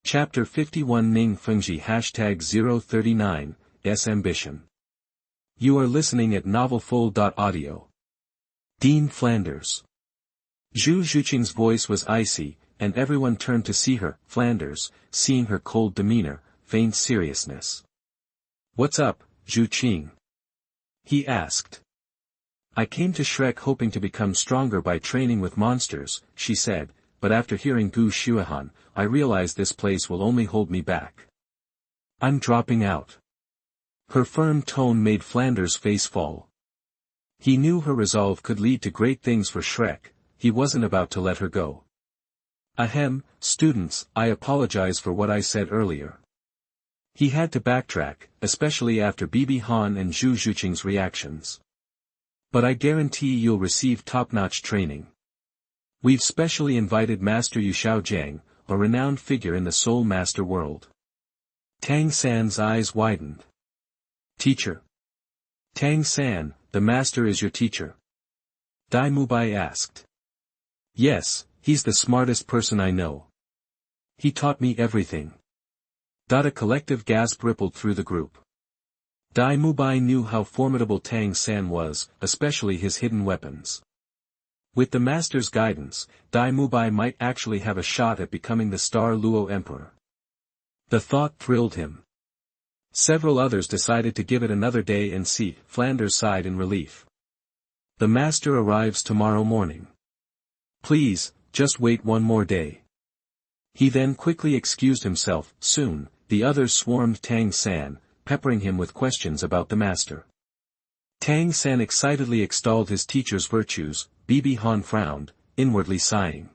Chapter 51 Ning Fengzhi #039, S Ambition. You are listening at novelfull.audio. Dean Flanders. Zhu Zhuqing's voice was icy, and everyone turned to see her. Flanders, seeing her cold demeanor, feigned seriousness. "What's up, Zhuqing?" he asked. "I came to Shrek hoping to become stronger by training with monsters," she said, "but after hearing Gu Xuehan, I realize this place will only hold me back. I'm dropping out." Her firm tone made Flanders' face fall. He knew her resolve could lead to great things for Shrek. He wasn't about to let her go. "Ahem, students, I apologize for what I said earlier." He had to backtrack, especially after Bibi Han and Zhu Zhuqing's reactions. "But I guarantee you'll receive top-notch training. We've specially invited Master Xiaogang, a renowned figure in the Soul Master world." Tang San's eyes widened. "Teacher? Tang San, the master is your teacher?" Dai Mubai asked. "Yes, he's the smartest person I know. He taught me everything." A collective gasp rippled through the group. Dai Mubai knew how formidable Tang San was, especially his hidden weapons. With the master's guidance, Dai Mubai might actually have a shot at becoming the Star Luo Emperor. The thought thrilled him. Several others decided to give it another day and see. Flanders sighed in relief. "The master arrives tomorrow morning. Please, just wait one more day." He then quickly excused himself. Soon, the others swarmed Tang San, peppering him with questions about the master. Tang San excitedly extolled his teacher's virtues. Bibi Han frowned, inwardly sighing.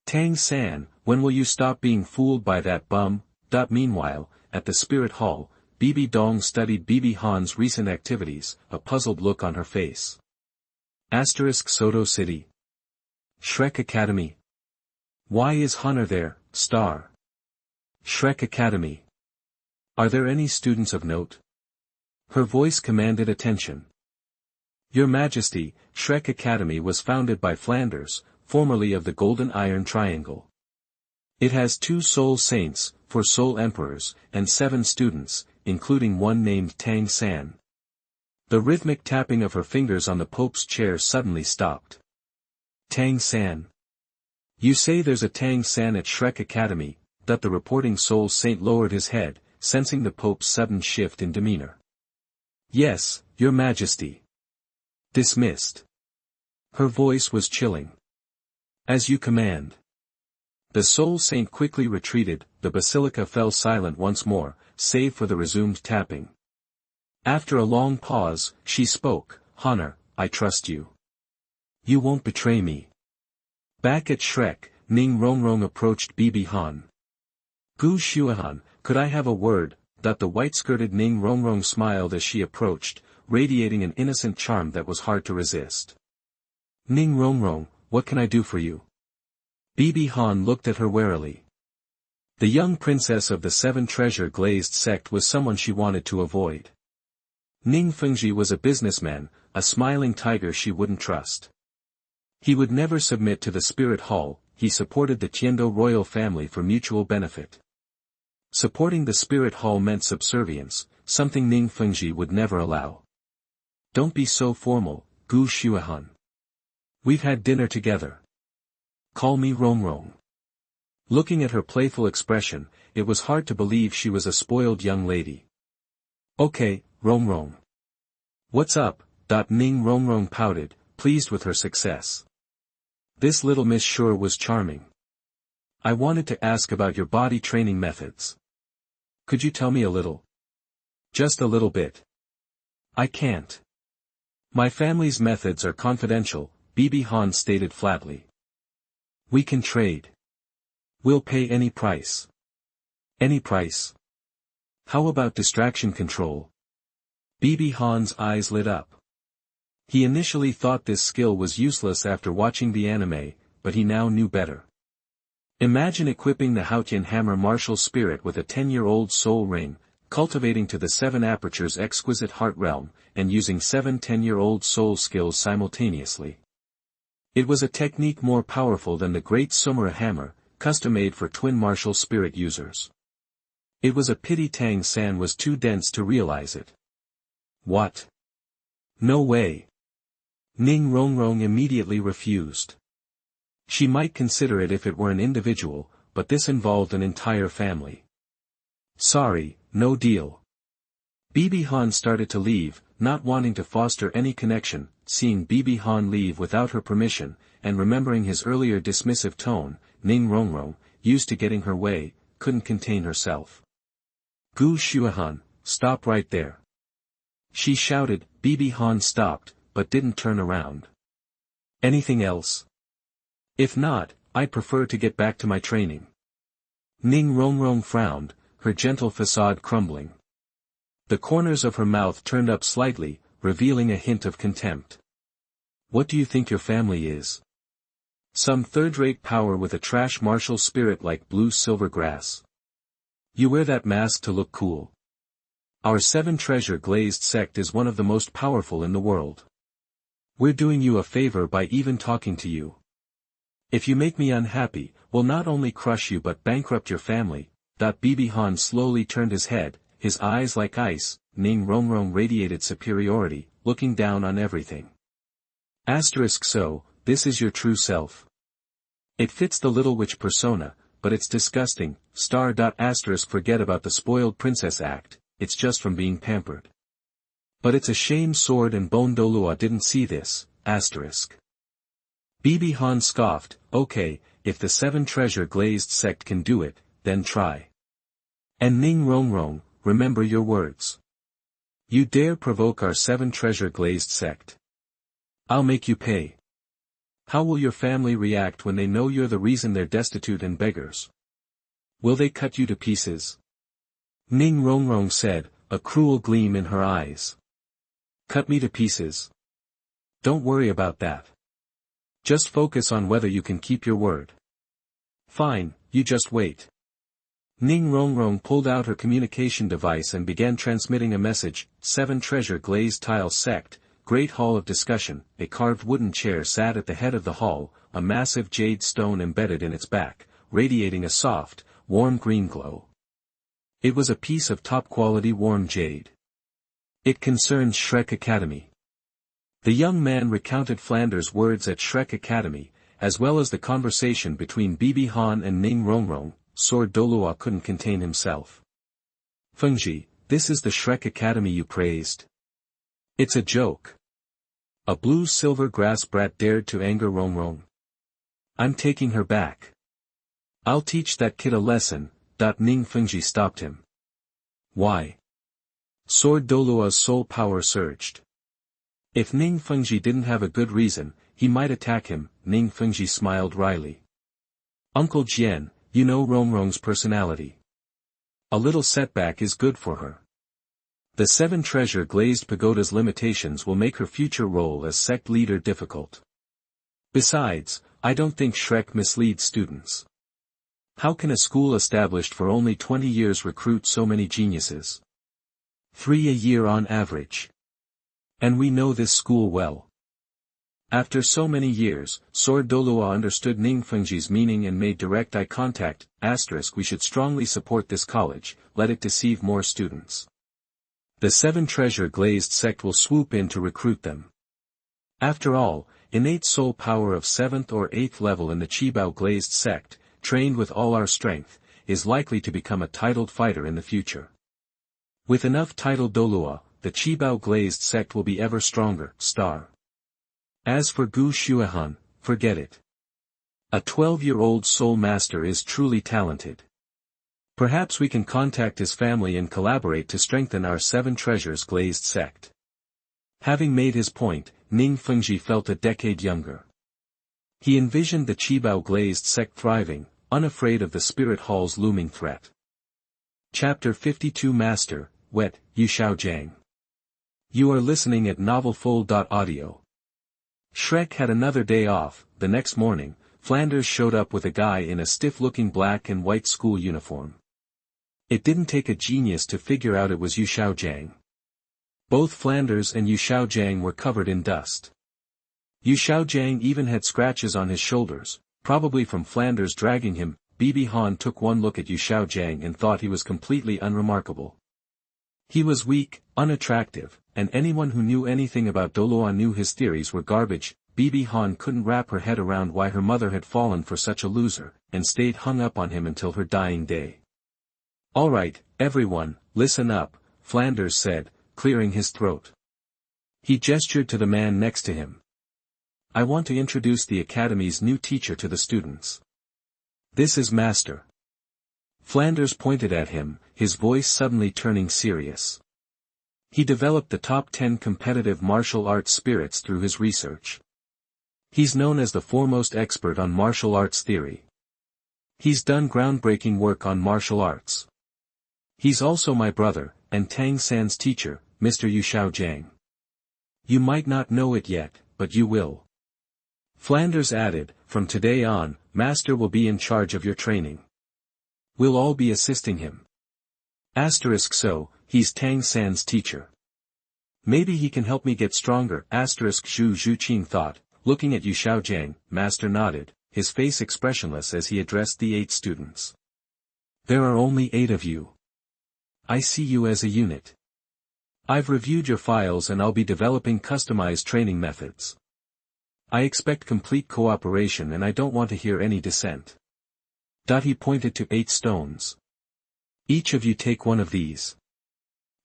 "Tang San, when will you stop being fooled by that bum?" Meanwhile, at the spirit hall, Bibi Dong studied Bibi Han's recent activities, a puzzled look on her face. Soto City. Shrek Academy. Why is Hunter there, Star? Shrek Academy. Are there any students of note? Her voice commanded attention. "Your Majesty, Shrek Academy was founded by Flanders, formerly of the Golden Iron Triangle. It has 2 soul saints, 4 soul emperors, and 7 students, including one named Tang San." The rhythmic tapping of her fingers on the Pope's chair suddenly stopped. "Tang San. You say there's a Tang San at Shrek Academy?" The reporting soul saint lowered his head, sensing the Pope's sudden shift in demeanor. "Yes, Your Majesty." "Dismissed." Her voice was chilling. "As you command." The soul saint quickly retreated. The basilica fell silent once more, save for the resumed tapping. After a long pause, she spoke. "Honor, I trust you. You won't betray me." Back at Shrek, Ning Rongrong approached Bibi Han. "Gu Xuehan, could I have a word?" The white-skirted Ning Rongrong smiled as she approached, radiating an innocent charm that was hard to resist. "Ning Rongrong, what can I do for you?" Bibi Han looked at her warily. The young princess of the 7 treasure-glazed sect was someone she wanted to avoid. Ning Fengzhi was a businessman, a smiling tiger she wouldn't trust. He would never submit to the spirit hall. He supported the Tiando royal family for mutual benefit. Supporting the spirit hall meant subservience, something Ning Fengzhi would never allow. "Don't be so formal, Gu Xuehan. We've had dinner together. Call me Rongrong." Looking at her playful expression, it was hard to believe she was a spoiled young lady. "Okay, Rongrong. What's up?" Ning Rongrong pouted, pleased with her success. This little miss sure was charming. "I wanted to ask about your body training methods. Could you tell me a little?" "Just a little bit." "I can't. My family's methods are confidential," Bibi Han stated flatly. "We can trade. We'll pay any price." "Any price? How about distraction control?" Bibi Han's eyes lit up. He initially thought this skill was useless after watching the anime, but he now knew better. Imagine equipping the Haotian hammer martial spirit with a 10-year-old soul ring, cultivating to the 7 apertures exquisite heart realm, and using 7 10-year-old soul skills simultaneously. It was a technique more powerful than the great Sumera hammer. custom-made for twin martial spirit users. It was a pity Tang San was too dense to realize it. What? No way. Ning Rongrong immediately refused. She might consider it if it were an individual, but this involved an entire family. Sorry, no deal. Bibi Han started to leave, not wanting to foster any connection. Seeing Bibi Han leave without her permission, and remembering his earlier dismissive tone, Ning Rongrong, used to getting her way, couldn't contain herself. Gu Shuahan, stop right there. She shouted. Bibi Han stopped, but didn't turn around. Anything else? If not, I'd prefer to get back to my training. Ning Rongrong frowned, her gentle facade crumbling. The corners of her mouth turned up slightly, revealing a hint of contempt. What do you think your family is? Some third-rate power with a trash martial spirit like blue silver grass. You wear that mask to look cool. Our seven-treasure glazed sect is one of the most powerful in the world. We're doing you a favor by even talking to you. If you make me unhappy, we'll not only crush you but bankrupt your family. Bibi Han slowly turned his head, his eyes like ice. Ning Rongrong radiated superiority, looking down on everything. So, this is your true self. It fits the little witch persona, but it's disgusting. Forget about the spoiled princess act, it's just from being pampered. But it's a shame Sword and Bone Douluo didn't see this. Bibi Han scoffed. Okay, if the seven-treasure glazed sect can do it, then try. And Ning Rongrong, remember your words. You dare provoke our seven-treasure glazed sect. I'll make you pay. How will your family react when they know you're the reason they're destitute and beggars? Will they cut you to pieces? Ning Rongrong said, a cruel gleam in her eyes. Cut me to pieces. Don't worry about that. Just focus on whether you can keep your word. Fine, you just wait. Ning Rongrong pulled out her communication device and began transmitting a message. Seven Treasure Glazed Tile Sect, Great Hall of Discussion. A carved wooden chair sat at the head of the hall, a massive jade stone embedded in its back, radiating a soft, warm green glow. It was a piece of top-quality warm jade. It concerned Shrek Academy. The young man recounted Flanders' words at Shrek Academy, as well as the conversation between Bibi Han and Ning Rongrong. Sword Douluo couldn't contain himself. Fengzhi, this is the Shrek Academy you praised. It's a joke. A blue silver grass brat dared to anger Rongrong. I'm taking her back. I'll teach that kid a lesson. Ning Fengzhi stopped him. Why? Sword Douluo's soul power surged. If Ning Fengzhi didn't have a good reason, he might attack him. Ning Fengzhi smiled wryly. Uncle Jian, you know Rongrong's personality. A little setback is good for her. The seven treasure glazed pagoda's limitations will make her future role as sect leader difficult. Besides, I don't think Shrek misleads students. How can a school established for only 20 years recruit so many geniuses? 3 a year on average. And we know this school well. After so many years, Sword Douluo understood Ning Fengzhi's meaning and made direct eye contact. We should strongly support this college, let it deceive more students. The seven treasure glazed sect will swoop in to recruit them. After all, innate soul power of 7th or 8th level in the Qibao glazed sect, trained with all our strength, is likely to become a titled fighter in the future. With enough titled Douluo, the Qibao glazed sect will be ever stronger. As for Gu Shuahan, forget it. A 12-year-old soul master is truly talented. Perhaps we can contact his family and collaborate to strengthen our seven treasures glazed sect. Having made his point, Ning Fengzhi felt a decade younger. He envisioned the Qibao glazed sect thriving, unafraid of the spirit hall's looming threat. Chapter 52 Master, Wet, Yu Xiaogang. You are listening at novelfull.audio. Shrek had another day off. The next morning, Flanders showed up with a guy in a stiff-looking black and white school uniform. It didn't take a genius to figure out it was Yu Xiaogang. Both Flanders and Yu Xiaogang were covered in dust. Yu Xiaogang even had scratches on his shoulders, probably from Flanders dragging him. Bibi Han took one look at Yu Xiaogang and thought he was completely unremarkable. He was weak, unattractive, and anyone who knew anything about Douluo knew his theories were garbage. Bibi Han couldn't wrap her head around why her mother had fallen for such a loser, and stayed hung up on him until her dying day. "Alright, everyone, listen up," Flanders said, clearing his throat. He gestured to the man next to him. "I want to introduce the Academy's new teacher to the students. This is Master." Flanders pointed at him, his voice suddenly turning serious. He developed the top 10 competitive martial arts spirits through his research. He's known as the foremost expert on martial arts theory. He's done groundbreaking work on martial arts. He's also my brother, and Tang San's teacher, Mr. Yu Xiaogang. You might not know it yet, but you will. Flanders added, "From today on, Master will be in charge of your training. We'll all be assisting him. So, he's Tang San's teacher. Maybe he can help me get stronger." Zhu Zhuqing thought, looking at Yu Xiaogang. Master nodded, his face expressionless as he addressed the 8 students. "There are only 8 of you. I see you as a unit. I've reviewed your files and I'll be developing customized training methods. I expect complete cooperation and I don't want to hear any dissent." He pointed to 8 stones. "Each of you take one of these.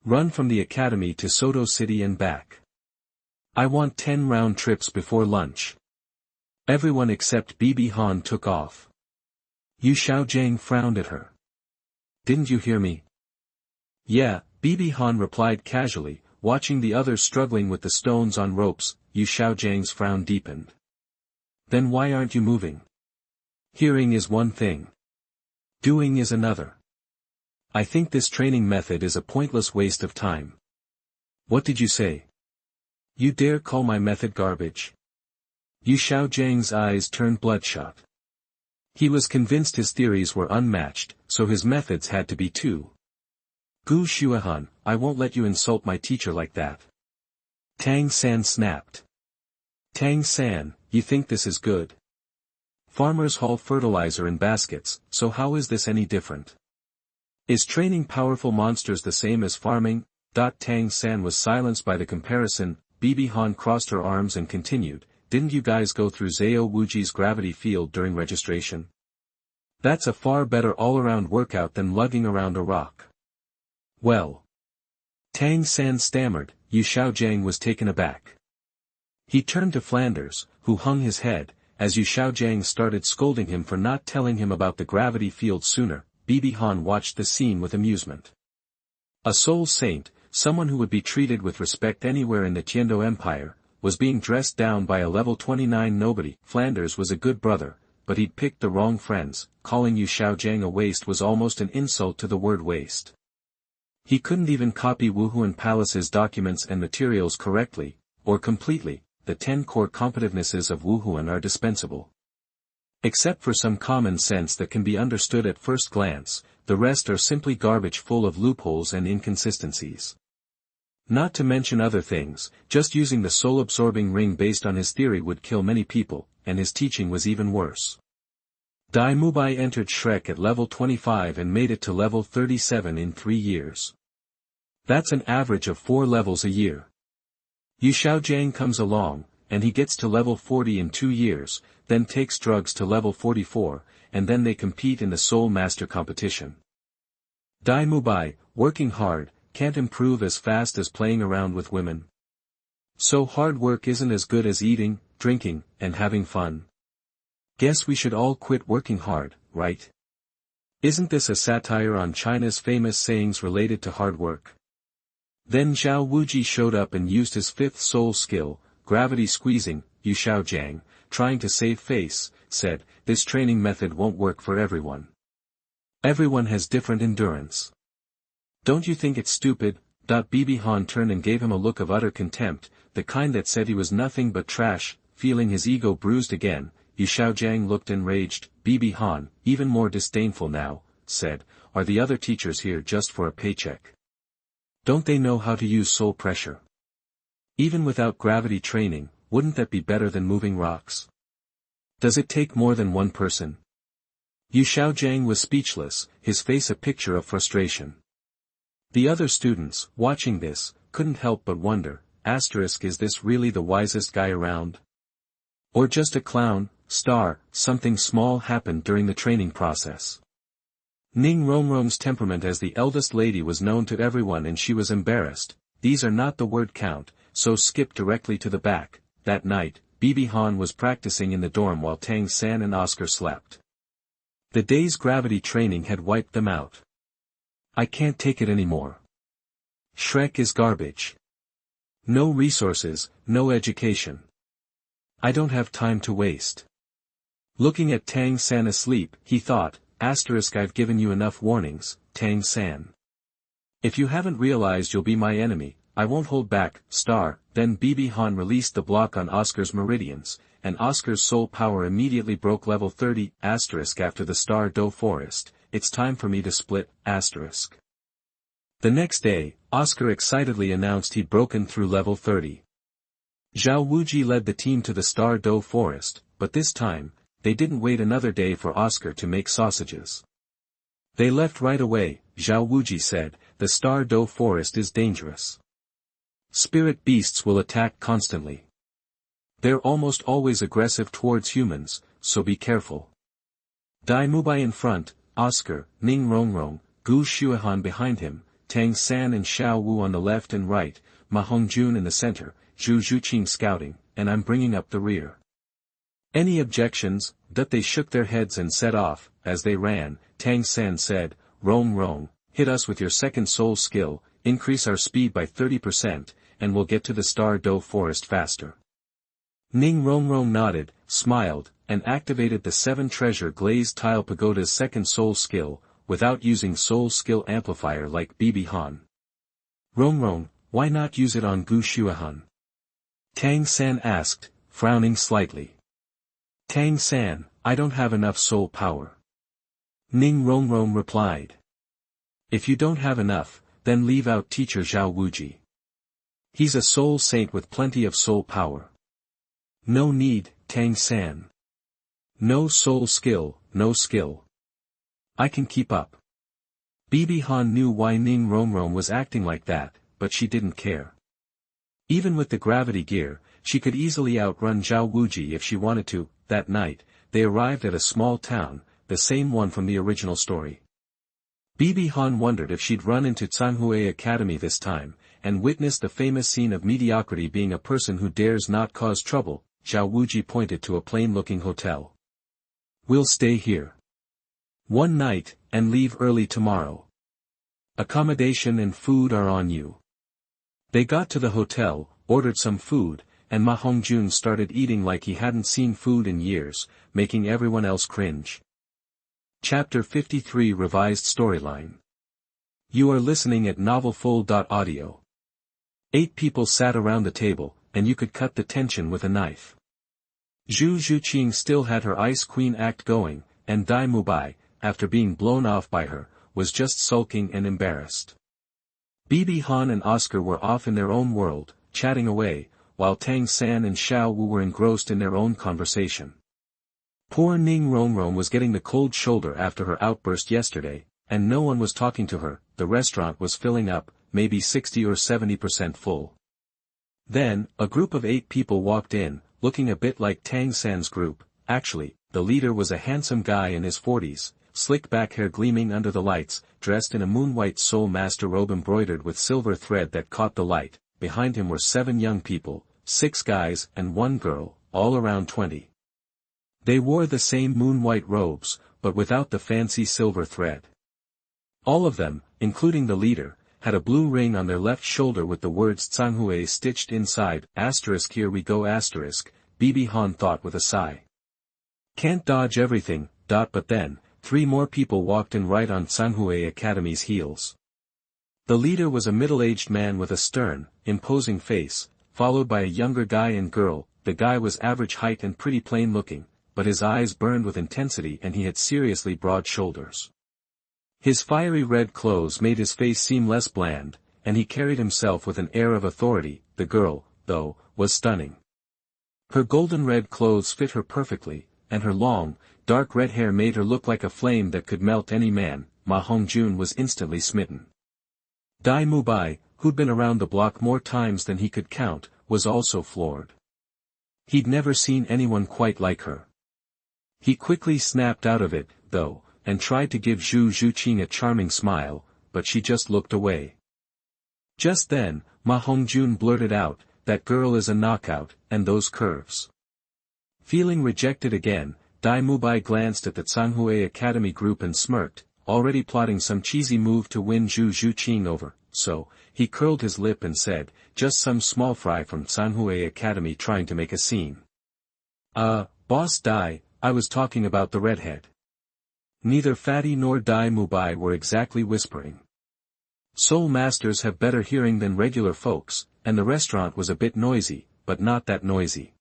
Run from the academy to Soto City and back. I want 10 round trips before lunch." Everyone except Bibi Han took off. Yu Xiaogang frowned at her. "Didn't you hear me?" "Yeah," Bibi Han replied casually, watching the others struggling with the stones on ropes. Yu Xiaogang's frown deepened. "Then why aren't you moving? Hearing is one thing. Doing is another. I think this training method is a pointless waste of time." "What did you say? You dare call my method garbage?" Yu Xiaogangs eyes turned bloodshot. He was convinced his theories were unmatched, so his methods had to be too. "Gu Xuehan, I won't let you insult my teacher like that." Tang San snapped. "Tang San, you think this is good? Farmers haul fertilizer in baskets, so how is this any different? Is training powerful monsters the same as farming?" Tang San was silenced by the comparison. Bibi Han crossed her arms and continued, "Didn't you guys go through Zhao Wuji's gravity field during registration? That's a far better all-around workout than lugging around a rock." "Well." Tang San stammered. Yu Xiaogang was taken aback. He turned to Flanders, who hung his head, as Yu Xiaogang started scolding him for not telling him about the gravity field sooner. Bibi Han watched the scene with amusement. A soul saint, someone who would be treated with respect anywhere in the Tiando Empire, was being dressed down by a level 29 nobody. Flanders was a good brother, but he'd picked the wrong friends. Calling Yu Xiaogang a waste was almost an insult to the word waste. He couldn't even copy Wuhun Palace's documents and materials correctly, or completely. The 10 core competitivenesses of Wuhun are dispensable. Except for some common sense that can be understood at first glance, the rest are simply garbage full of loopholes and inconsistencies. Not to mention other things, just using the soul-absorbing ring based on his theory would kill many people, and his teaching was even worse. Mubai entered Shrek at level 25 and made it to level 37 in 3 years. That's an average of 4 levels a year. Yu Xiaogang comes along, and he gets to level 40 in 2 years, then takes drugs to level 44, and then they compete in the Soul Master competition. Mubai, working hard, can't improve as fast as playing around with women. So hard work isn't as good as eating, drinking, and having fun. Guess we should all quit working hard, right? Isn't this a satire on China's famous sayings related to hard work? Then Zhao Wuji showed up and used his 5th soul skill, gravity squeezing. Yu Xiaogang, trying to save face, said, "This training method won't work for everyone. Everyone has different endurance. Don't you think it's stupid?" Bibi Han turned and gave him a look of utter contempt, the kind that said he was nothing but trash. Feeling his ego bruised again, Yu Xiaogang looked enraged. Bibi Han, even more disdainful now, said, "Are the other teachers here just for a paycheck? Don't they know how to use soul pressure? Even without gravity training, wouldn't that be better than moving rocks? Does it take more than one person?" Xiaogang was speechless, his face a picture of frustration. The other students, watching this, couldn't help but wonder, is this really the wisest guy around? Or just a clown? Something small happened during the training process. Ning Rongrong's temperament as the eldest lady was known to everyone and she was embarrassed. These are not the word count, so skip directly to the back. That night, Bibi Han was practicing in the dorm while Tang San and Oscar slept. The day's gravity training had wiped them out. I can't take it anymore. Shrek is garbage. No resources, no education. I don't have time to waste. Looking at Tang San asleep, he thought, I've given you enough warnings, Tang San. If you haven't realized you'll be my enemy, I won't hold back, Then Bibi Han released the block on Oscar's meridians, and Oscar's soul power immediately broke level 30, after the stage.Do forest, it's time for me to split, The next day, Oscar excitedly announced he'd broken through level 30. Zhao Wuji led the team to the stage.Do forest, but this time, they didn't wait another day for Oscar to make sausages. They left right away, Zhao Wuji said, the stage.Do forest is dangerous. Spirit beasts will attack constantly. They're almost always aggressive towards humans, so be careful. Mubai in front, Oscar, Ning Rongrong, Gu Xuehan behind him, Tang San and Xiao Wu on the left and right, Ma Hongjun in the center, Zhu Zhuqing scouting, and I'm bringing up the rear. Any objections? They shook their heads and set off. As they ran, Tang San said, Rong, hit us with your second soul skill, increase our speed by 30%, and we'll get to the stage.Do forest faster. Ning Rongrong nodded, smiled, and activated the 7 treasure glazed tile pagoda's second soul skill, without using soul skill amplifier like Bibi Han. Rongrong, why not use it on Gu Xuehan? Tang San asked, frowning slightly. Tang San, I don't have enough soul power. Ning Rongrong replied. If you don't have enough, then leave out teacher Zhao Wuji. He's a soul saint with plenty of soul power. No need, Tang San. No soul skill, no skill. I can keep up. Bibi Han knew why Ning Rongrong was acting like that, but she didn't care. Even with the gravity gear, she could easily outrun Zhao Wuji if she wanted to. That night, they arrived at a small town, the same one from the original story. Bibi Han wondered if she'd run into Tsanghue Academy this time, and witness the famous scene of mediocrity being a person who dares not cause trouble. Zhao Wuji pointed to a plain-looking hotel. We'll stay here. One night, and leave early tomorrow. Accommodation and food are on you. They got to the hotel, ordered some food, and Ma Hongjun started eating like he hadn't seen food in years, making everyone else cringe. Chapter 53 Revised Storyline. You are listening at novelfull.audio. 8 people sat around the table, and you could cut the tension with a knife. Zhu Zhuqing still had her Ice Queen act going, and Mubai, after being blown off by her, was just sulking and embarrassed. Bibi Han and Oscar were off in their own world, chatting away, while Tang San and Xiao Wu were engrossed in their own conversation. Poor Ning Rongrong was getting the cold shoulder after her outburst yesterday, and no one was talking to her. The restaurant was filling up, maybe 60 or 70% full. Then, a group of 8 people walked in, looking a bit like Tang San's group. Actually, the leader was a handsome guy in his 40s, slick back hair gleaming under the lights, dressed in a moon-white soul master robe embroidered with silver thread that caught the light. Behind him were 7 young people, 6 guys and 1 girl, all around 20. They wore the same moon-white robes, but without the fancy silver thread. All of them, including the leader, had a blue ring on their left shoulder with the words Tsanghue stitched inside. Here we go. Bibi Han thought with a sigh. Can't dodge everything. But then, 3 more people walked in right on Tsanghue Academy's heels. The leader was a middle-aged man with a stern, imposing face, followed by a younger guy and girl. The guy was average height and pretty plain-looking, but his eyes burned with intensity and he had seriously broad shoulders. His fiery red clothes made his face seem less bland, and he carried himself with an air of authority. The girl, though, was stunning. Her golden red clothes fit her perfectly, and her long, dark red hair made her look like a flame that could melt any man. Ma Hongjun was instantly smitten. Dai Mubai, who'd been around the block more times than he could count, was also floored. He'd never seen anyone quite like her. He quickly snapped out of it, though, and tried to give Zhu Zhuqing a charming smile, but she just looked away. Just then, Ma Hongjun blurted out, "That girl is a knockout, and those curves." Feeling rejected again, Dai Mubai glanced at the Tsanghue Academy group and smirked, already plotting some cheesy move to win Zhu Zhuqing over, so, he curled his lip and said, "Just some small fry from Tsanghue Academy trying to make a scene." Boss Dai, I was talking about the redhead." Neither Fatty nor Dai Mubai were exactly whispering. Soul masters have better hearing than regular folks, and the restaurant was a bit noisy, but not that noisy.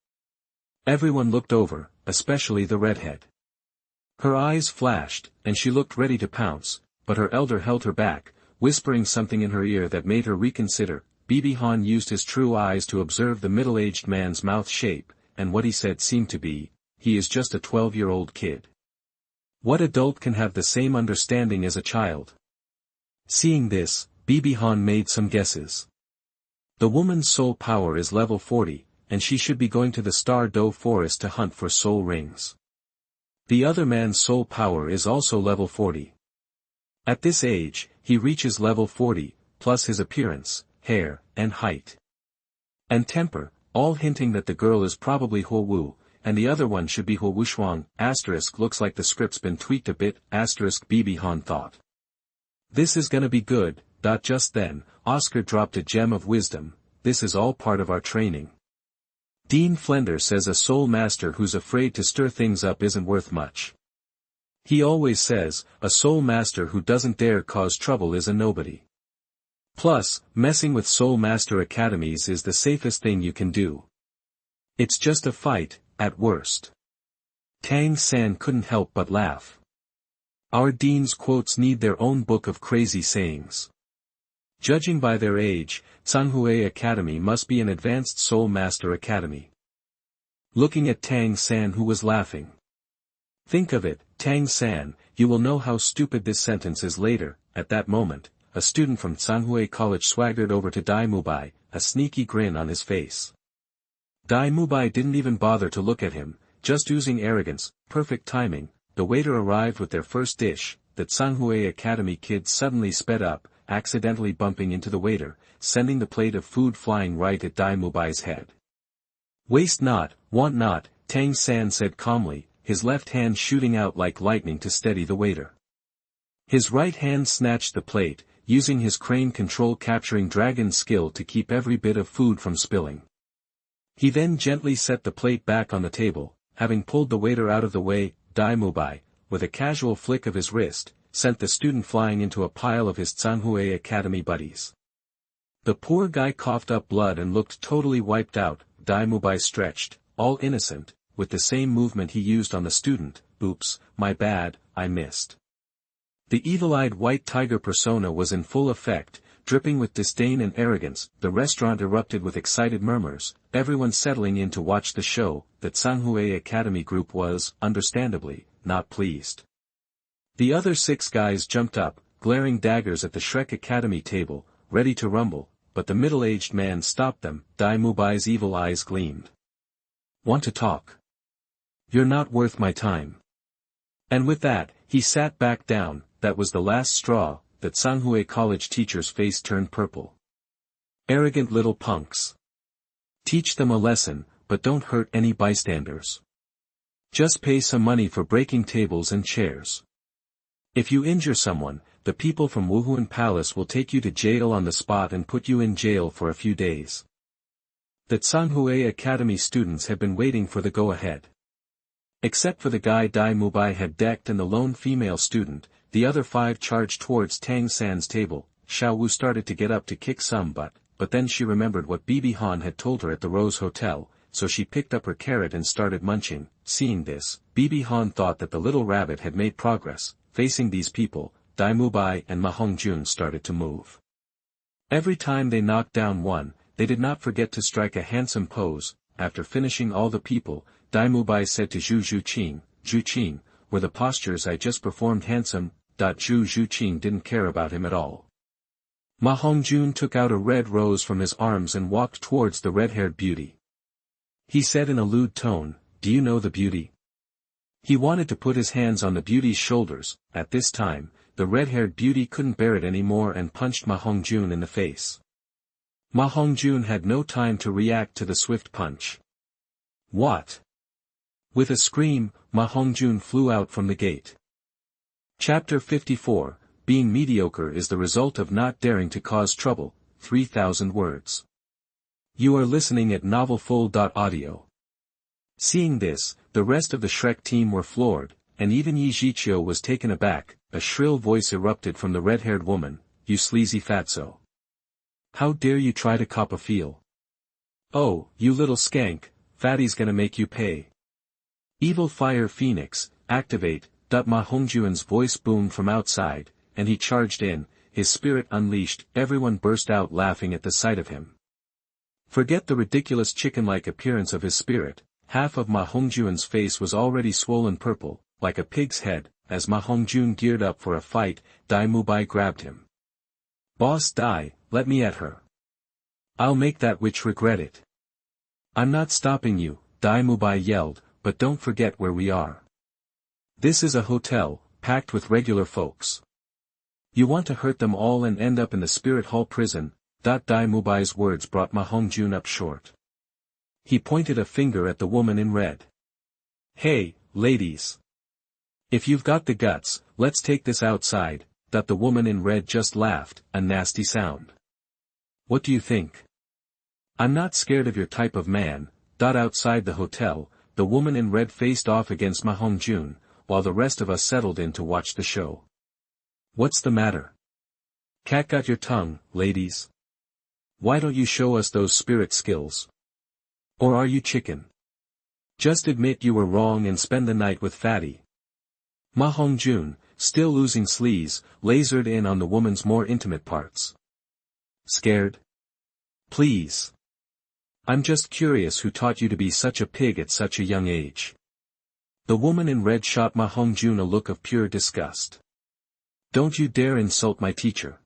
Everyone looked over, especially the redhead. Her eyes flashed, and she looked ready to pounce, but her elder held her back, whispering something in her ear that made her reconsider. Bibi Han used his true eyes to observe the middle-aged man's mouth shape, and what he said seemed to be, "He is just a 12-year-old kid." What adult can have the same understanding as a child? Seeing this, Bibi Han made some guesses. The woman's soul power is level 40, and she should be going to the star-Do forest to hunt for soul rings. The other man's soul power is also level 40. At this age, he reaches level 40, plus his appearance, hair, and height. And temper, all hinting that the girl is probably Huo Wu, and the other one should be Huo Wushuang, *, looks like the script's been tweaked a bit, *, Bibi Han thought. This is gonna be good. Just then, Oscar dropped a gem of wisdom, "This is all part of our training." Dean Flender says a soul master who's afraid to stir things up isn't worth much. He always says, a soul master who doesn't dare cause trouble is a nobody. Plus, messing with soul master academies is the safest thing you can do. It's just a fight, at worst. Tang San couldn't help but laugh. Our dean's quotes need their own book of crazy sayings. Judging by their age, Tsanghue Academy must be an advanced soul master academy. Looking at Tang San, who was laughing. Think of it, Tang San, you will know how stupid this sentence is later. At that moment, a student from Tsanghue College swaggered over to Dai Mubai, a sneaky grin on his face. Dai Mubai didn't even bother to look at him, just oozing arrogance. Perfect timing, the waiter arrived with their first dish. The Tsanghue Academy kids suddenly sped up, accidentally bumping into the waiter, sending the plate of food flying right at Dai Mubai's head. "Waste not, want not," Tang San said calmly, his left hand shooting out like lightning to steady the waiter. His right hand snatched the plate, using his crane control capturing dragon skill to keep every bit of food from spilling. He then gently set the plate back on the table, having pulled the waiter out of the way. Dai Mubai, with a casual flick of his wrist, sent the student flying into a pile of his Tsanghue Academy buddies. The poor guy coughed up blood and looked totally wiped out. Dai Mubai stretched, all innocent, with the same movement he used on the student. "Oops, my bad, I missed." The evil-eyed white tiger persona was in full effect, dripping with disdain and arrogance. The restaurant erupted with excited murmurs, everyone settling in to watch the show. The Tsanghue Academy group was, understandably, not pleased. The other 6 guys jumped up, glaring daggers at the Shrek Academy table, ready to rumble, but the middle-aged man stopped them. Dai Mubai's evil eyes gleamed. "Want to talk? You're not worth my time." And with that, he sat back down. That was the last straw. The Tsanghue College teacher's face turned purple. "Arrogant little punks. Teach them a lesson, but don't hurt any bystanders. Just pay some money for breaking tables and chairs. If you injure someone, the people from Wuhun Palace will take you to jail on the spot and put you in jail for a few days." The Tsanghue Academy students had been waiting for the go-ahead. Except for the guy Dai Mubai had decked and the lone female student, the other 5 charged towards Tang San's table. Xiao Wu started to get up to kick some butt, but then she remembered what Bibi Han had told her at the Rose Hotel, so she picked up her carrot and started munching. Seeing this, Bibi Han thought that the little rabbit had made progress. Facing these people, Dai Mubai and Ma Hongjun started to move. Every time they knocked down one, they did not forget to strike a handsome pose. After finishing all the people, Mubai said to Zhu, were the postures I just performed handsome? Zhu didn't care about him at all. Ma Hongjun took out a red rose from his arms and walked towards the red-haired beauty. He said in a lewd tone, "Do you know the beauty?" He wanted to put his hands on the beauty's shoulders. At this time, the red-haired beauty couldn't bear it anymore and punched Ma Hongjun in the face. Ma Hongjun had no time to react to the swift punch. What? With a scream, Ma Hongjun flew out from the gate. Chapter 54, Being mediocre is the result of not daring to cause trouble, 3,000 words. You are listening at novelfull.audio. Seeing this, the rest of the Shrek team were floored, and even Yi Zhiqiu was taken aback. A shrill voice erupted from the red-haired woman, "You sleazy fatso. How dare you try to cop a feel? Oh, you little skank, Fatty's gonna make you pay. Evil Fire Phoenix, activate." Ma Hongjun's voice boomed from outside, and he charged in, his spirit unleashed. Everyone burst out laughing at the sight of him. Forget the ridiculous chicken-like appearance of his spirit, half of Ma Hongjun's face was already swollen purple, like a pig's head. As Ma Hongjun geared up for a fight, Mubai grabbed him. "Boss Dai, let me at her. I'll make that witch regret it." "I'm not stopping you," Mubai yelled, "but don't forget where we are. This is a hotel, packed with regular folks. You want to hurt them all and end up in the Spirit Hall prison." Mubai's words brought Ma Hongjun up short. He pointed a finger at the woman in red. "Hey, ladies. If you've got the guts, let's take this outside." The woman in red just laughed, a nasty sound. "What do you think? I'm not scared of your type of man." Outside the hotel, the woman in red faced off against Ma Hongjun, while the rest of us settled in to watch the show. "What's the matter? Cat got your tongue, ladies? Why don't you show us those spirit skills? Or are you chicken? Just admit you were wrong and spend the night with Fatty." Ma Hongjun, still losing sleaze, lasered in on the woman's more intimate parts. "Scared? Please. I'm just curious who taught you to be such a pig at such a young age." The woman in red shot Ma Hongjun a look of pure disgust. "Don't you dare insult my teacher.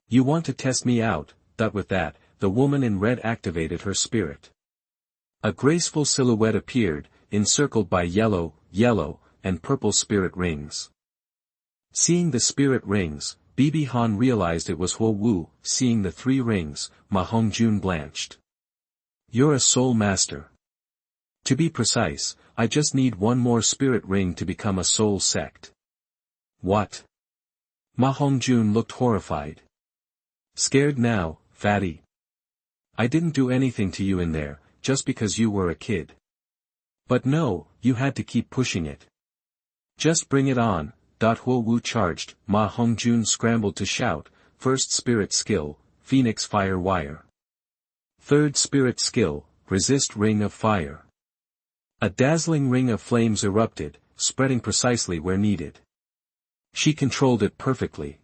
You want to test me out." With that, the woman in red activated her spirit. A graceful silhouette appeared, encircled by yellow, and purple spirit rings. Seeing the spirit rings, Bibi Han realized it was Huo Wu. Seeing the 3 rings, Ma Hongjun blanched. "You're a soul master. To be precise, I just need one more spirit ring to become a soul sect." "What?" Ma Hongjun looked horrified. "Scared now, Fatty? I didn't do anything to you in there, just because you were a kid. But no, you had to keep pushing it. Just bring it on." Huo Wu charged. Ma Hongjun scrambled to shout, "First spirit skill, Phoenix Fire Wire. Third spirit skill, Resist Ring of Fire." A dazzling ring of flames erupted, spreading precisely where needed. She controlled it perfectly.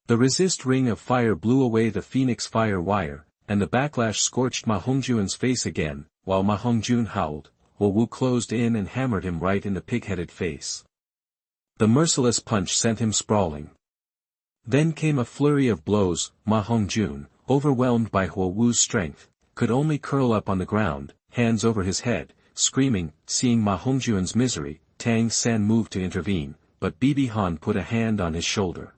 The resist ring of fire blew away the Phoenix Fire Wire, and the backlash scorched Ma Hongjun's face again. While Ma Hongjun howled, Huo Wu closed in and hammered him right in the pig-headed face. The merciless punch sent him sprawling. Then came a flurry of blows. Ma Hongjun, overwhelmed by Huo Wu's strength, could only curl up on the ground, hands over his head, screaming. Seeing Ma Hongjun's misery, Tang San moved to intervene, but Bibi Han put a hand on his shoulder.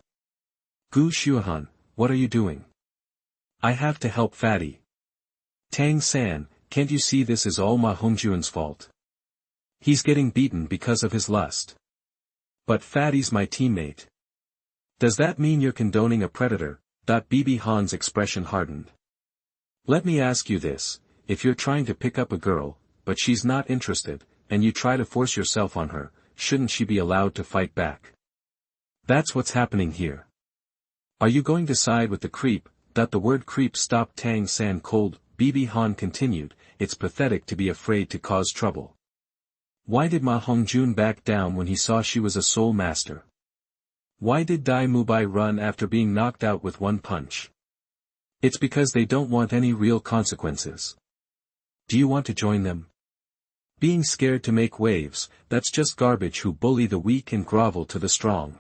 "Gu Shuhan, what are you doing? I have to help Fatty." "Tang San, can't you see this is all Ma Hongjun's fault? He's getting beaten because of his lust. But Fatty's my teammate. Does that mean you're condoning a predator?" Bibi Han's expression hardened. "Let me ask you this, if you're trying to pick up a girl, but she's not interested, and you try to force yourself on her, shouldn't she be allowed to fight back? That's what's happening here. Are you going to side with the creep?" The word creep stopped Tang San cold. Bibi Han continued, "It's pathetic to be afraid to cause trouble. Why did Ma Hongjun back down when he saw she was a soul master? Why did Mubai run after being knocked out with one punch? It's because they don't want any real consequences. Do you want to join them?" Being scared to make waves, that's just garbage who bully the weak and grovel to the strong.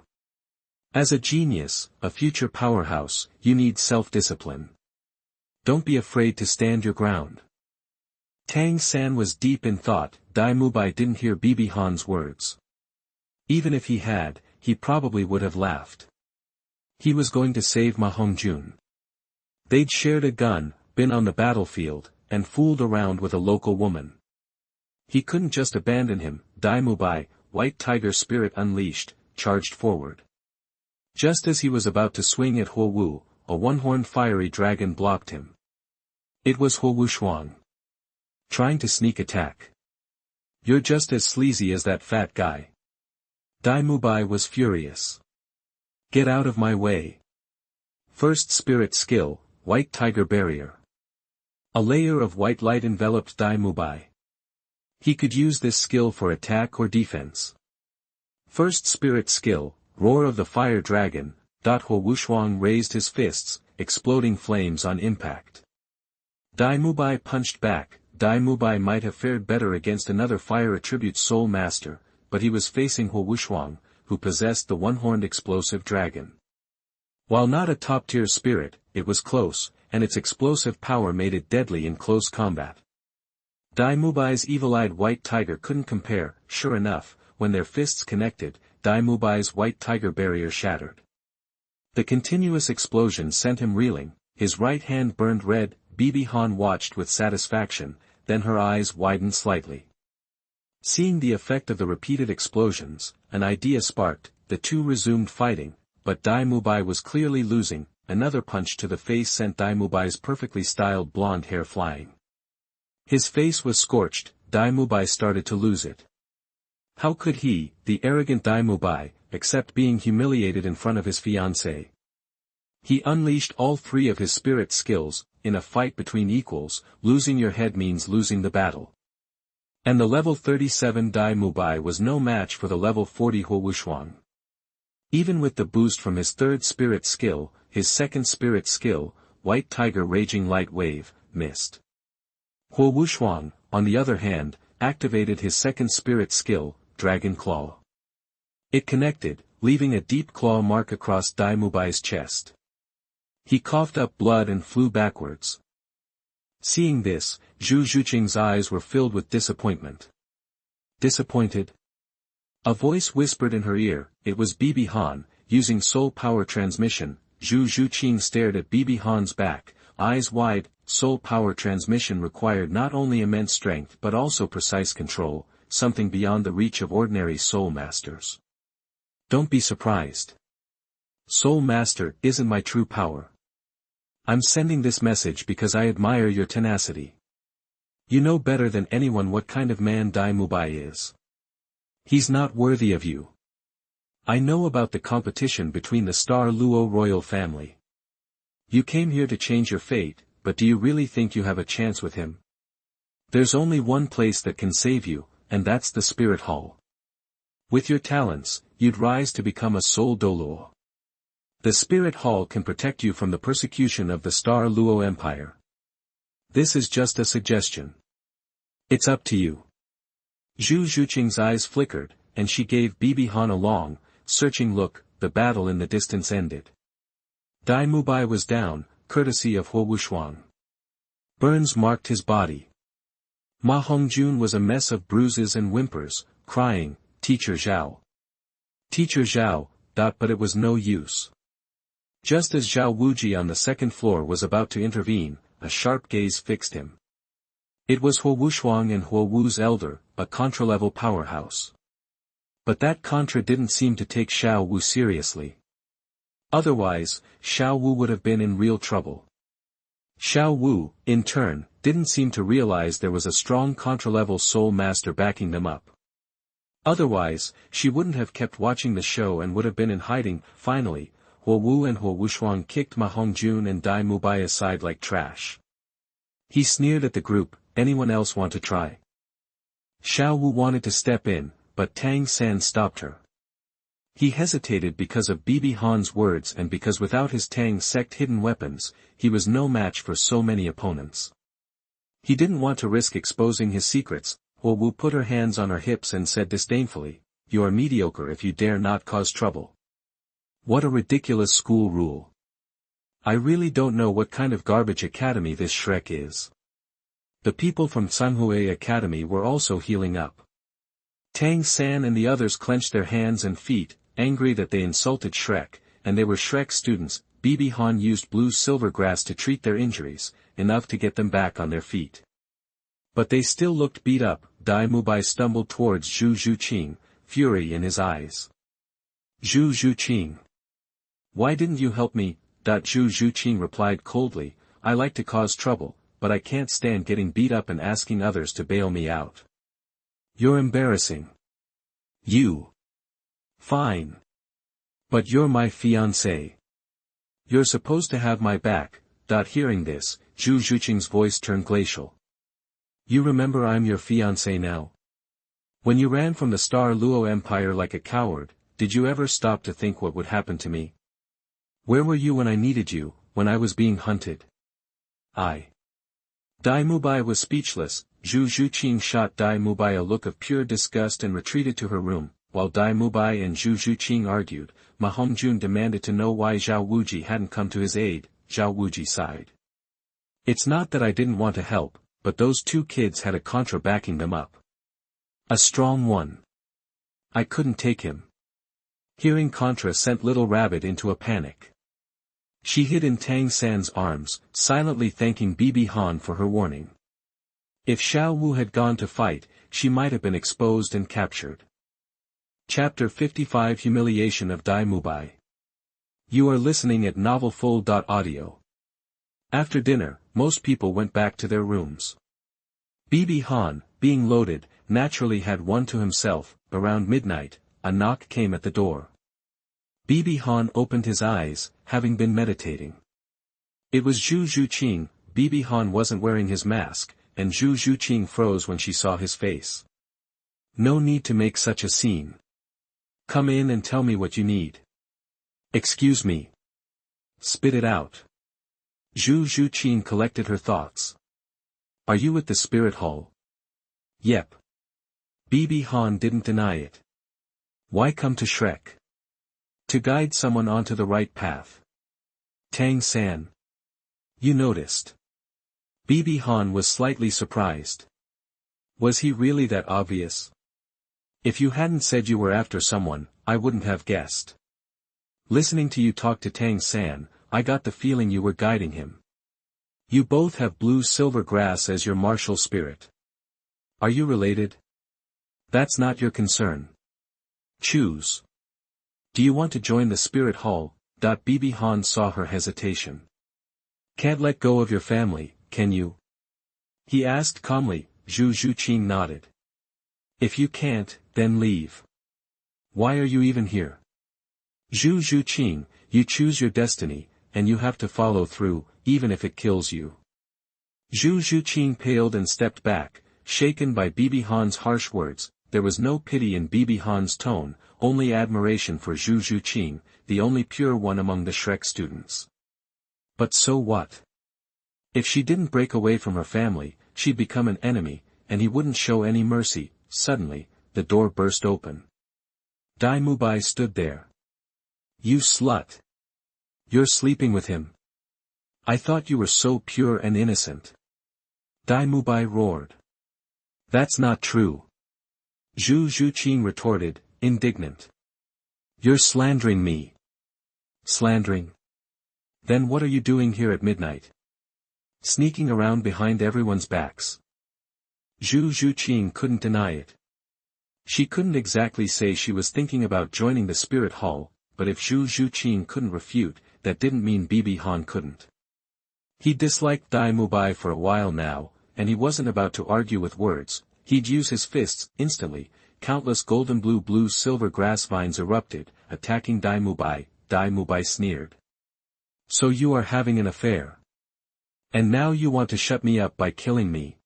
As a genius, a future powerhouse, you need self-discipline. Don't be afraid to stand your ground. Tang San was deep in thought. Mubai didn't hear Bibi Han's words. Even if he had, he probably would have laughed. He was going to save Ma Hongjun. They'd shared a gun, been on the battlefield, and fooled around with a local woman. He couldn't just abandon him. Mubai, white tiger spirit unleashed, charged forward. Just as he was about to swing at Huo Wu, a one-horned fiery dragon blocked him. It was Huo Wushuang. Trying to sneak attack. You're just as sleazy as that fat guy. Mubai was furious. Get out of my way. First spirit skill, white tiger barrier. A layer of white light enveloped Mubai. He could use this skill for attack or defense. First spirit skill, roar of the fire dragon. Huo Wushuang raised his fists, exploding flames on impact. Mubai punched back. Mubai might have fared better against another fire attribute soul master, but he was facing Huo Wushuang, who possessed the one-horned explosive dragon. While not a top-tier spirit, it was close, and its explosive power made it deadly in close combat. Mubai's evil-eyed white tiger couldn't compare. Sure enough, when their fists connected, Mubai's white tiger barrier shattered. The continuous explosion sent him reeling, his right hand burned red. Bibi Han watched with satisfaction, then her eyes widened slightly. Seeing the effect of the repeated explosions, an idea sparked. The two resumed fighting, but Mubai was clearly losing. Another punch to the face sent Mubai's perfectly styled blonde hair flying. His face was scorched. Mubai started to lose it. How could he, the arrogant Mubai, accept being humiliated in front of his fiancée? He unleashed all three of his spirit skills. In a fight between equals, losing your head means losing the battle. And the level 37 Mubai was no match for the level 40 Huo Wushuang. Even with the boost from his third spirit skill, his second spirit skill, White Tiger Raging Light Wave, missed. Huo Wushuang, on the other hand, activated his second spirit skill, Dragon Claw. It connected, leaving a deep claw mark across Mubai's chest. He coughed up blood and flew backwards. Seeing this, Zhu Zhuqing's eyes were filled with disappointment. Disappointed? A voice whispered in her ear. It was Bibi Han, using soul power transmission. Zhu Zhuqing stared at Bibi Han's back, eyes wide. Soul power transmission required not only immense strength but also precise control, something beyond the reach of ordinary soul masters. Don't be surprised. Soul master isn't my true power. I'm sending this message because I admire your tenacity. You know better than anyone what kind of man Mubai is. He's not worthy of you. I know about the competition between the Star Luo royal family. You came here to change your fate, but do you really think you have a chance with him? There's only one place that can save you, and that's the Spirit Hall. With your talents, you'd rise to become a soul Douluo. The Spirit Hall can protect you from the persecution of the Star Luo Empire. This is just a suggestion. It's up to you. Zhu Zhuqing's eyes flickered, and she gave Bibi Han a long, searching look. The battle in the distance ended. Mubai was down, courtesy of Huo Wushuang. Burns marked his body. Ma Hongjun was a mess of bruises and whimpers, crying, "Teacher Zhao. Teacher Zhao," but it was no use. Just as Zhao Wuji on the second floor was about to intervene, a sharp gaze fixed him. It was Huo Wushuang and Huo Wu's elder, a contra-level powerhouse. But that contra didn't seem to take Xiao Wu seriously. Otherwise, Xiao Wu would have been in real trouble. Xiao Wu, in turn, didn't seem to realize there was a strong contra-level soul master backing them up. Otherwise, she wouldn't have kept watching the show and would have been in hiding. Finally, Huo Wu and Huo Wushuang kicked Ma Hongjun and Mubai aside like trash. He sneered at the group. Anyone else want to try? Xiao Wu wanted to step in, but Tang San stopped her. He hesitated because of Bibi Han's words and because without his Tang sect hidden weapons, he was no match for so many opponents. He didn't want to risk exposing his secrets. Wu put her hands on her hips and said disdainfully, "You are mediocre if you dare not cause trouble." What a ridiculous school rule. I really don't know what kind of garbage academy this Shrek is. The people from Tsanghue Academy were also healing up. Tang San and the others clenched their hands and feet, angry that they insulted Shrek, and they were Shrek's students. Bibi Han used blue silver grass to treat their injuries, enough to get them back on their feet. But they still looked beat up. Mubai stumbled towards Zhu Zhuqing, fury in his eyes. "Zhu Zhuqing. Why didn't you help me?" Zhu Zhuqing replied coldly, "I like to cause trouble, but I can't stand getting beat up and asking others to bail me out. You're embarrassing. You. Fine. But you're my fiancé. You're supposed to have my back." Hearing this, Zhu Zhuqing's voice turned glacial. "You remember I'm your fiancé now? When you ran from the Star Luo Empire like a coward, did you ever stop to think what would happen to me? Where were you when I needed you, when I was being hunted?" Mubai was speechless. Zhu Zhuqing shot Mubai a look of pure disgust and retreated to her room. While Mubai and Zhu Zhuqing argued, Ma Hongjun demanded to know why Zhao Wuji hadn't come to his aid. Zhao Wuji sighed. "It's not that I didn't want to help, but those two kids had a contra backing them up. A strong one. I couldn't take him." Hearing contra sent Little Rabbit into a panic. She hid in Tang San's arms, silently thanking Bibi Han for her warning. If Xiao Wu had gone to fight, she might have been exposed and captured. Chapter 55 Humiliation of Mubai. You are listening at novelfull.audio. After dinner, most people went back to their rooms. Bibi Han, being loaded, naturally had one to himself. Around midnight, a knock came at the door. Bibi Han opened his eyes, having been meditating. It was Zhu Zhuqing. Bibi Han wasn't wearing his mask, and Zhu Zhuqing froze when she saw his face. "No need to make such a scene. Come in and tell me what you need." "Excuse me." "Spit it out." Zhu Zhuqing collected her thoughts. "Are you at the spirit hall?" "Yep." Bibi Han didn't deny it. "Why come to Shrek?" "To guide someone onto the right path." "Tang San. You noticed." Bibi Han was slightly surprised. Was he really that obvious? "If you hadn't said you were after someone, I wouldn't have guessed. Listening to you talk to Tang San, I got the feeling you were guiding him. You both have blue silver grass as your martial spirit. Are you related?" "That's not your concern. Choose. Do you want to join the spirit hall?" Bibi Han saw her hesitation. "Can't let go of your family, can you?" he asked calmly. Zhu Zhuqing nodded. "If you can't, then leave. Why are you even here?" "Zhu Zhuqing, you choose your destiny, and you have to follow through, even if it kills you." Zhu Zhuqing paled and stepped back, shaken by Bibi Han's harsh words. There was no pity in Bibi Han's tone, only admiration for Zhu Zhuqing, the only pure one among the Shrek students. But so what? If she didn't break away from her family, she'd become an enemy, and he wouldn't show any mercy. Suddenly, the door burst open. Mubai stood there. "You slut! You're sleeping with him? I thought you were so pure and innocent." Mubai roared. "That's not true." Zhu Zhuqing retorted, indignant. "You're slandering me." "Slandering? Then what are you doing here at midnight? Sneaking around behind everyone's backs." Zhu Zhuqing couldn't deny it. She couldn't exactly say she was thinking about joining the spirit hall, but if Zhu Zhuqing couldn't refute, that didn't mean Bibi Han couldn't. He disliked Mubai for a while now, and he wasn't about to argue with words. He'd use his fists. Instantly, countless golden blue silver grass vines erupted, attacking Mubai. Mubai sneered. "So you are having an affair. And now you want to shut me up by killing me.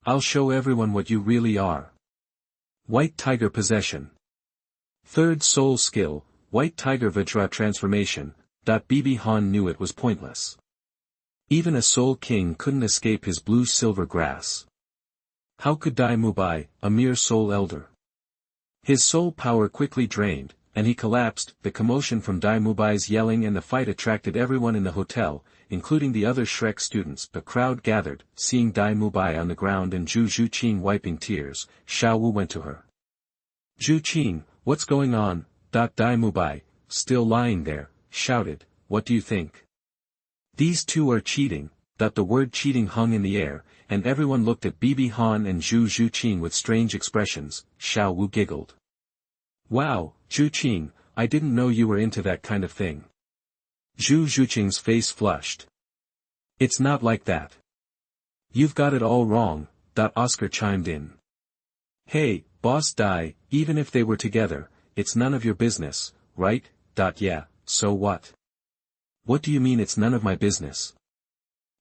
I'll show everyone what you really are." White Tiger Possession. Third Soul Skill, White Tiger Vajra Transformation. Bibi Han knew it was pointless. Even a Soul King couldn't escape his blue silver grass. How could Mubai, a mere soul elder? His soul power quickly drained, and he collapsed. The commotion from Mubai's yelling and the fight attracted everyone in the hotel, including the other Shrek students. The crowd gathered, seeing Mubai on the ground and Zhu Juqing wiping tears. Xiao Wu went to her. Juqing, what's going on? Mubai, still lying there, shouted, what do you think? These two are cheating. The word cheating hung in the air, and everyone looked at Bibi Han and Zhu Juqing with strange expressions. Xiao Wu giggled. Wow, Juqing, I didn't know you were into that kind of thing. Zhu Juqing's face flushed. It's not like that. You've got it all wrong. Oscar chimed in. Hey, boss Dai, even if they were together, it's none of your business, right? Yeah, so what? What do you mean it's none of my business?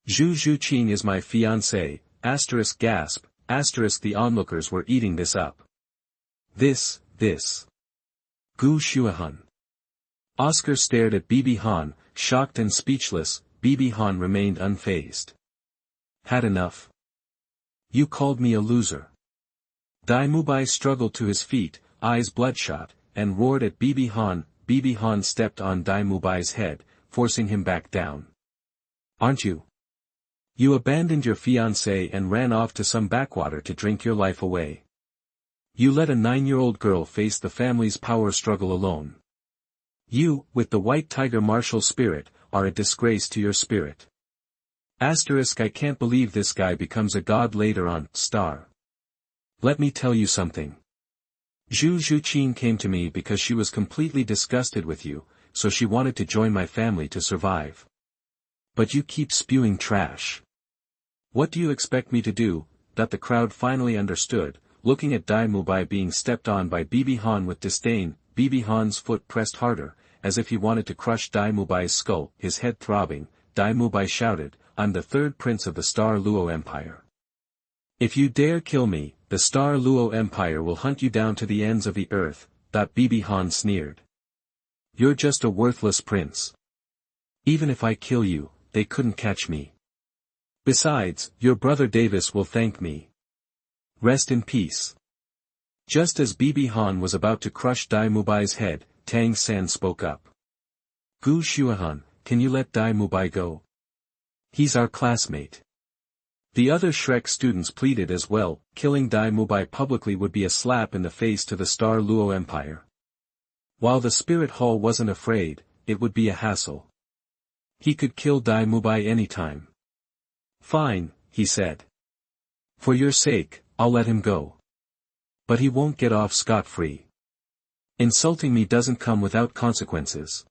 Zhu Juqing is my fiancé, asterisk gasp, asterisk the onlookers were eating this up. This. Gu Shuahan. Oscar stared at Bibi Han, shocked and speechless. Bibi Han remained unfazed. Had enough? You called me a loser. Mubai struggled to his feet, eyes bloodshot, and roared at Bibi Han. Bibi Han stepped on Mubai's head, forcing him back down. Aren't you? You abandoned your fiancé and ran off to some backwater to drink your life away. You let a 9-year-old girl face the family's power struggle alone. You, with the white tiger martial spirit, are a disgrace to your spirit. Asterisk I can't believe this guy becomes a god later on, star. Let me tell you something. Zhu Juqing came to me because she was completely disgusted with you, so she wanted to join my family to survive. But you keep spewing trash. What do you expect me to do? The crowd finally understood, looking at Mubai being stepped on by Bibi Han with disdain. Bibi Han's foot pressed harder, as if he wanted to crush Mubai's skull. His head throbbing, Mubai shouted, I'm the third prince of the Star Luo Empire. If you dare kill me, the Star Luo Empire will hunt you down to the ends of the earth. Bibi Han sneered. You're just a worthless prince. Even if I kill you, they couldn't catch me. Besides, your brother Davis will thank me. Rest in peace. Just as Bibi Han was about to crush Mubai's head, Tang San spoke up. Gu Shuahan, can you let Mubai go? He's our classmate. The other Shrek students pleaded as well. Killing Mubai publicly would be a slap in the face to the Star Luo Empire. While the Spirit Hall wasn't afraid, it would be a hassle. He could kill Mubai anytime. Fine, he said. For your sake, I'll let him go. But he won't get off scot-free. Insulting me doesn't come without consequences.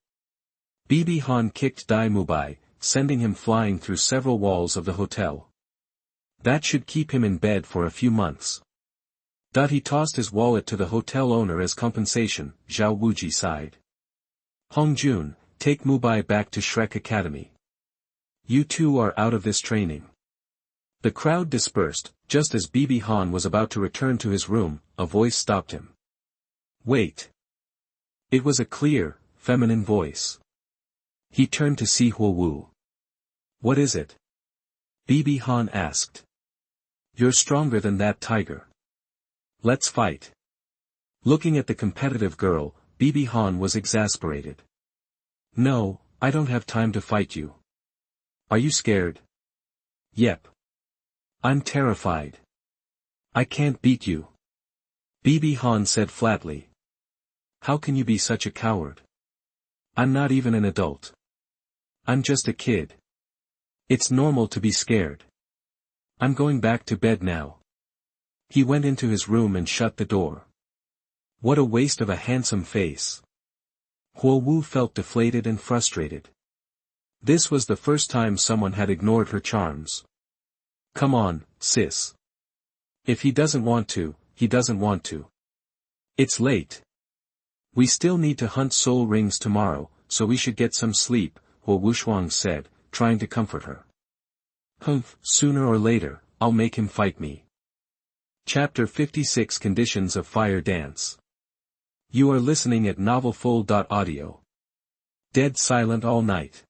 Bibi Han kicked Mubai, sending him flying through several walls of the hotel. That should keep him in bed for a few months. He tossed his wallet to the hotel owner as compensation. Zhao Wuji sighed. Hongjun, take Mubai back to Shrek Academy. You two are out of this training. The crowd dispersed. Just as Bibi Han was about to return to his room, a voice stopped him. Wait. It was a clear, feminine voice. He turned to see Huo Wu. What is it? Bibi Han asked. You're stronger than that tiger. Let's fight. Looking at the competitive girl, Bibi Han was exasperated. No, I don't have time to fight you. Are you scared? Yep. I'm terrified. I can't beat you. Bibi Han said flatly. How can you be such a coward? I'm not even an adult. I'm just a kid. It's normal to be scared. I'm going back to bed now. He went into his room and shut the door. What a waste of a handsome face. Huo Wu felt deflated and frustrated. This was the first time someone had ignored her charms. Come on, sis. If he doesn't want to, he doesn't want to. It's late. We still need to hunt soul rings tomorrow, so we should get some sleep, Huo Wushuang said, trying to comfort her. Humph, sooner or later, I'll make him fight me. Chapter 56 Conditions of Fire Dance. You are listening at novelfull.audio. Dead silent all night.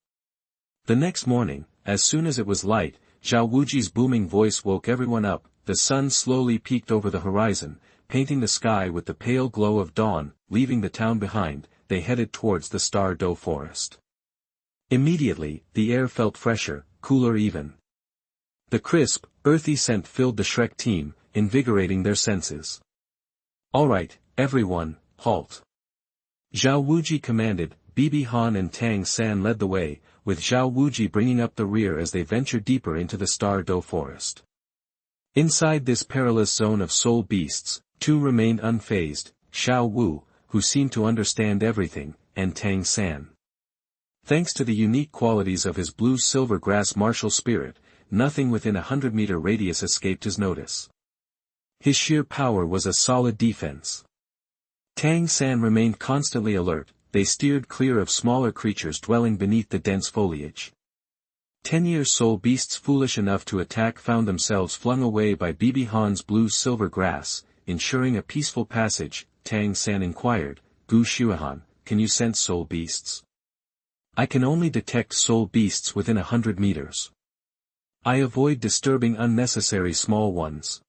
The next morning, as soon as it was light, Zhao Wuji's booming voice woke everyone up. the sun slowly peeked over the horizon, painting the sky with the pale glow of dawn. Leaving the town behind, they headed towards the stage.Do forest. Immediately, the air felt fresher, cooler even. The crisp, earthy scent filled the Shrek team, invigorating their senses. "Alright, everyone, halt." Zhao Wuji commanded. Bibi Han and Tang San led the way, with Zhao Wuji bringing up the rear as they ventured deeper into the stage.Do forest. Inside this perilous zone of soul beasts, two remained unfazed, Xiao Wu, who seemed to understand everything, and Tang San. Thanks to the unique qualities of his blue-silver grass martial spirit, nothing within a 100-meter radius escaped his notice. His sheer power was a solid defense. Tang San remained constantly alert. They steered clear of smaller creatures dwelling beneath the dense foliage. 10-year soul beasts foolish enough to attack found themselves flung away by Bibi Han's blue-silver grass, ensuring a peaceful passage. Tang San inquired, "Gu Xuehan, can you sense soul beasts?" "I can only detect soul beasts within 100 meters. I avoid disturbing unnecessary small ones.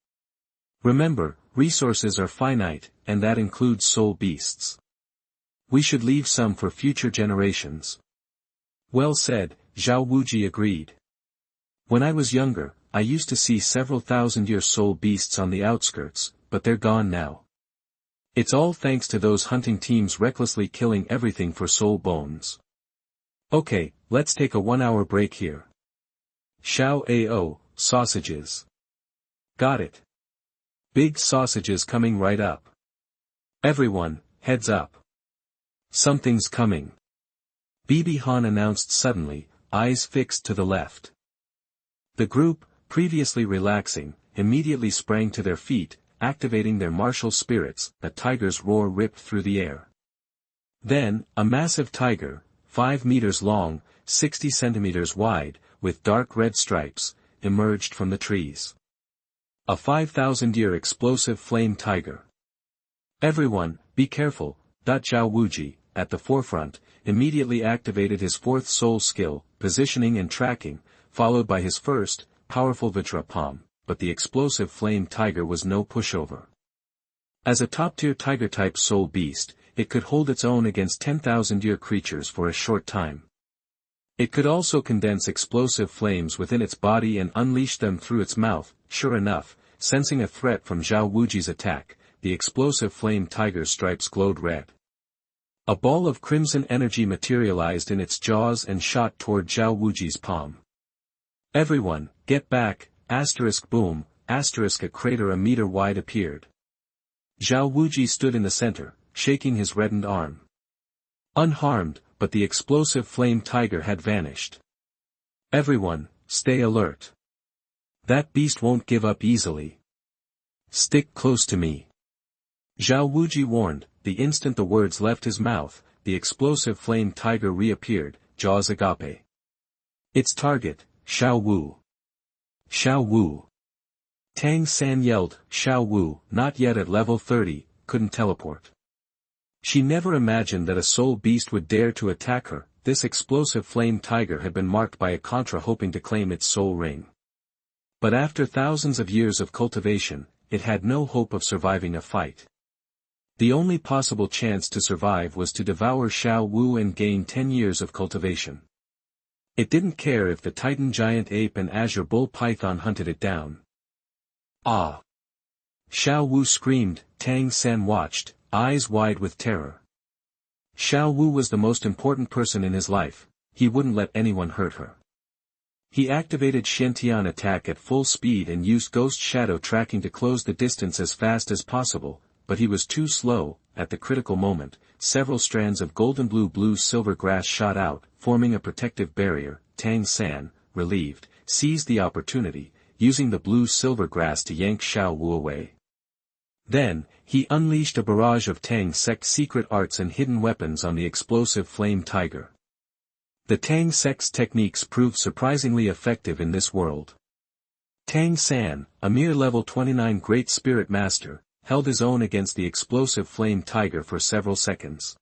Remember, resources are finite, and that includes soul beasts. We should leave some for future generations." "Well said," Zhao Wuji agreed. "When I was younger, I used to see several thousand-year soul beasts on the outskirts, but they're gone now. It's all thanks to those hunting teams recklessly killing everything for soul bones. Okay, let's take a 1-hour break here." Xiao Ao, sausages. "Got it. Big sausages coming right up. Everyone, heads up. Something's coming." Bibi Han announced suddenly, eyes fixed to the left. The group, previously relaxing, immediately sprang to their feet, activating their martial spirits. A tiger's roar ripped through the air. Then, a massive tiger, 5 meters long, 60 centimeters wide, with dark red stripes, emerged from the trees. A 5,000-year explosive flame tiger. "Everyone, be careful." Zhao Wuji, at the forefront, immediately activated his fourth soul skill, positioning and tracking, followed by his first, powerful Vajra Palm, but the explosive flame tiger was no pushover. As a top-tier tiger-type soul beast, it could hold its own against 10,000-year creatures for a short time. It could also condense explosive flames within its body and unleash them through its mouth. Sure enough, sensing a threat from Zhao Wuji's attack, the explosive flame tiger's stripes glowed red. A ball of crimson energy materialized in its jaws and shot toward Zhao Wuji's palm. "Everyone, get back!" Boom, a crater a meter wide appeared. Zhao Wuji stood in the center, shaking his reddened arm. Unharmed, but the explosive flame tiger had vanished. "Everyone, stay alert. That beast won't give up easily. Stick close to me." Zhao Wuji warned. The instant the words left his mouth, the explosive flame tiger reappeared, jaws agape. "Its target, Xiao Wu." "Xiao Wu." Tang San yelled. Xiao Wu, not yet at level 30, couldn't teleport. She never imagined that a soul beast would dare to attack her. This explosive flame tiger had been marked by a contra hoping to claim its soul ring. But after thousands of years of cultivation, it had no hope of surviving a fight. The only possible chance to survive was to devour Xiao Wu and gain 10 years of cultivation. It didn't care if the Titan giant ape and azure bull python hunted it down. "Ah!" Xiao Wu screamed. Tang San watched, eyes wide with terror. Xiao Wu was the most important person in his life. He wouldn't let anyone hurt her. He activated Xiantian attack at full speed and used ghost shadow tracking to close the distance as fast as possible, but he was too slow. At the critical moment, several strands of golden blue-silver grass shot out, forming a protective barrier. Tang San, relieved, seized the opportunity, using the blue-silver grass to yank Xiao Wu away. Then, he unleashed a barrage of Tang Sect's secret arts and hidden weapons on the explosive flame tiger. The Tang Sect's techniques proved surprisingly effective in this world. Tang San, a mere level 29 Great Spirit Master, held his own against the explosive flame tiger for several seconds.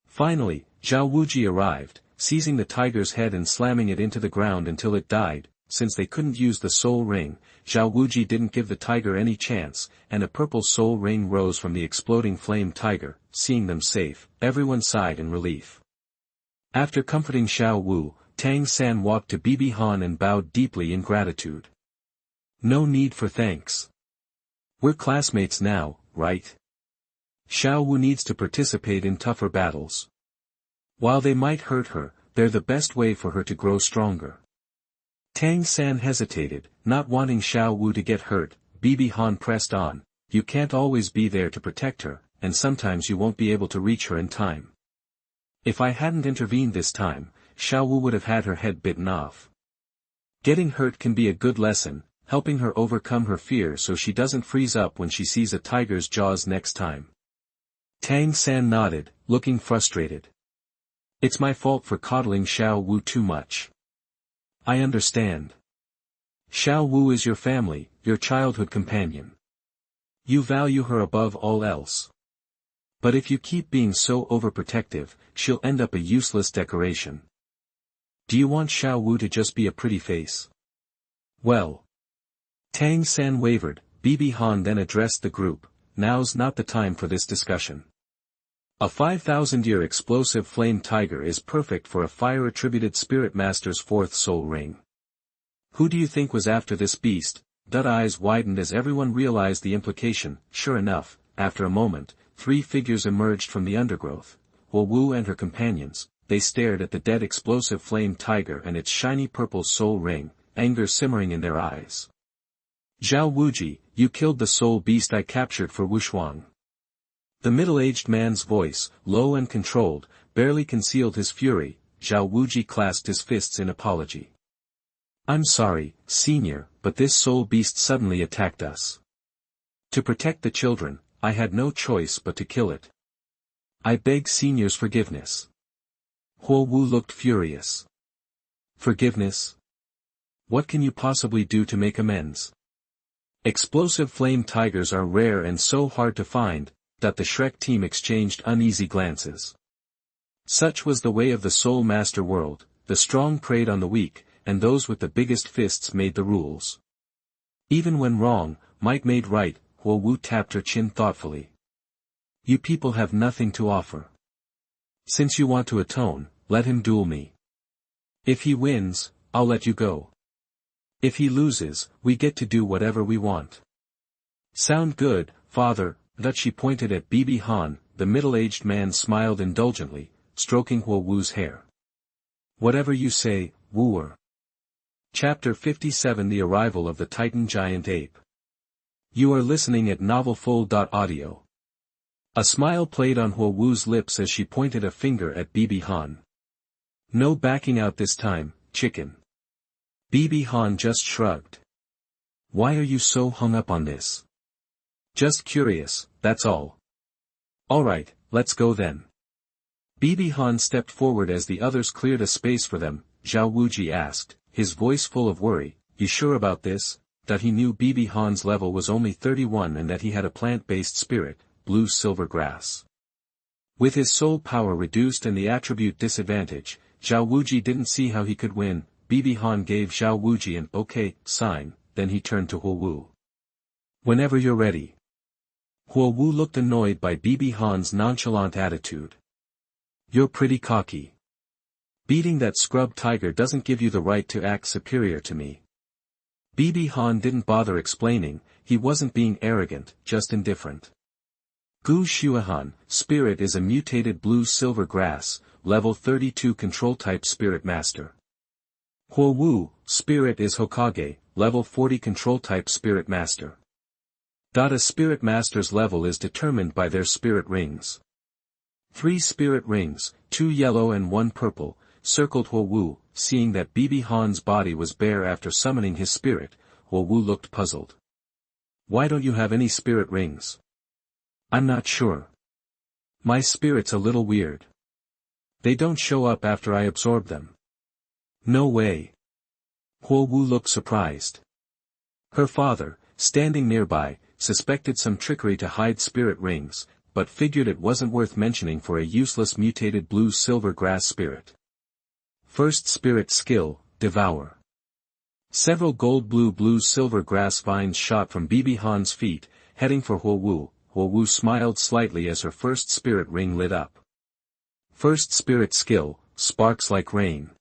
Finally, Zhao Wuji arrived, seizing the tiger's head and slamming it into the ground until it died. since they couldn't use the soul ring, Zhao Wuji didn't give the tiger any chance, and a purple soul ring rose from the exploding flame tiger. Seeing them safe, everyone sighed in relief. After comforting Xiao Wu, Tang San walked to Bibi Han and bowed deeply in gratitude. No need for thanks. We're classmates now, right? Xiao Wu needs to participate in tougher battles. While they might hurt her, they're the best way for her to grow stronger. Tang San hesitated, not wanting Xiao Wu to get hurt. Bibi Han pressed on, you can't always be there to protect her, and sometimes you won't be able to reach her in time. If I hadn't intervened this time, Xiao Wu would have had her head bitten off. Getting hurt can be a good lesson, helping her overcome her fear so she doesn't freeze up when she sees a tiger's jaws next time. Tang San nodded, looking frustrated. It's my fault for coddling Xiao Wu too much. I understand. Xiao Wu is your family, your childhood companion. You value her above all else. But if you keep being so overprotective, she'll end up a useless decoration. Do you want Xiao Wu to just be a pretty face? Well. Tang San wavered. Bibi Han then addressed the group, now's not the time for this discussion. A 5,000-year explosive flame tiger is perfect for a fire-attributed spirit master's fourth soul ring. Who do you think was after this beast? The eyes widened as everyone realized the implication. Sure enough, after a moment, 3 figures emerged from the undergrowth. Wu and her companions. They stared at the dead explosive flame tiger and its shiny purple soul ring, anger simmering in their eyes. Zhao Wuji, you killed the soul beast I captured for Wushuang. The middle-aged man's voice, low and controlled, barely concealed his fury. Zhao Wuji clasped his fists in apology. I'm sorry, senior, but this soul beast suddenly attacked us. To protect the children, I had no choice but to kill it. I beg senior's forgiveness. Wu looked furious. Forgiveness? What can you possibly do to make amends? Explosive flame tigers are rare and so hard to find, that the Shrek team exchanged uneasy glances. Such was the way of the Soul Master world, the strong preyed on the weak, and those with the biggest fists made the rules. Even when wrong, might made right. Wu tapped her chin thoughtfully. You people have nothing to offer. Since you want to atone, let him duel me. If he wins, I'll let you go. If he loses, we get to do whatever we want. Sound good, father? That she pointed at Bibi Han. The middle-aged man smiled indulgently, stroking Wu's hair. Whatever you say, Wooer. Chapter 57 The Arrival of the Titan Giant Ape. You are listening at novelfull.audio. A smile played on Wu's lips as she pointed a finger at Bibi Han. No backing out this time, chicken. Bibi Han just shrugged. Why are you so hung up on this? Just curious, that's all. Alright, let's go then. Bibi Han stepped forward as the others cleared a space for them. Zhao Wuji asked, his voice full of worry, you sure about this? That he knew Bibi Han's level was only 31 and that he had a plant-based spirit, blue silver grass. With his soul power reduced and the attribute disadvantage, Zhao Wuji didn't see how he could win. Bibi Han gave Zhao Wuji an okay sign, then he turned to Wu. Whenever you're ready. Wu looked annoyed by Bibi Han's nonchalant attitude. You're pretty cocky. Beating that scrub tiger doesn't give you the right to act superior to me. Bibi Han didn't bother explaining, he wasn't being arrogant, just indifferent. Gu Shuahan, spirit is a mutated blue-silver grass, level 32 control-type spirit master. Wu, spirit is Hokage, level 40 control-type spirit master. A spirit master's level is determined by their spirit rings. 3 spirit rings, 2 yellow and 1 purple, circled Wu. Seeing that Bibi Han's body was bare after summoning his spirit, Wu looked puzzled. Why don't you have any spirit rings? I'm not sure. My spirit's a little weird. They don't show up after I absorb them. No way. Wu looked surprised. Her father, standing nearby, suspected some trickery to hide spirit rings, but figured it wasn't worth mentioning for a useless mutated blue-silver grass spirit. First spirit skill, Devour. Several gold-blue-silver grass vines shot from Bibi Han's feet, heading for Huowu. Huowu smiled slightly as her first spirit ring lit up. First spirit skill, sparks like rain.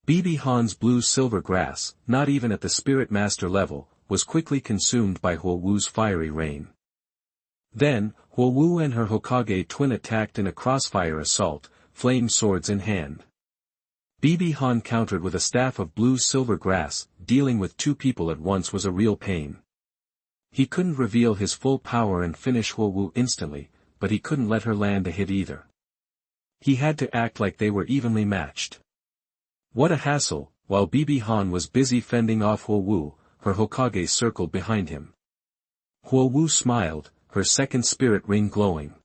Bibi Han's blue-silver grass, not even at the spirit master level, was quickly consumed by Huowu's fiery rain. Then, Huowu and her Hokage twin attacked in a crossfire assault, flame swords in hand. Bibi Han countered with a staff of blue-silver grass. Dealing with two people at once was a real pain. He couldn't reveal his full power and finish Huowu instantly, but he couldn't let her land a hit either. He had to act like they were evenly matched. What a hassle! While Bibi Han was busy fending off Huowu, her Hokage circled behind him. Huowu smiled, her second spirit ring glowing.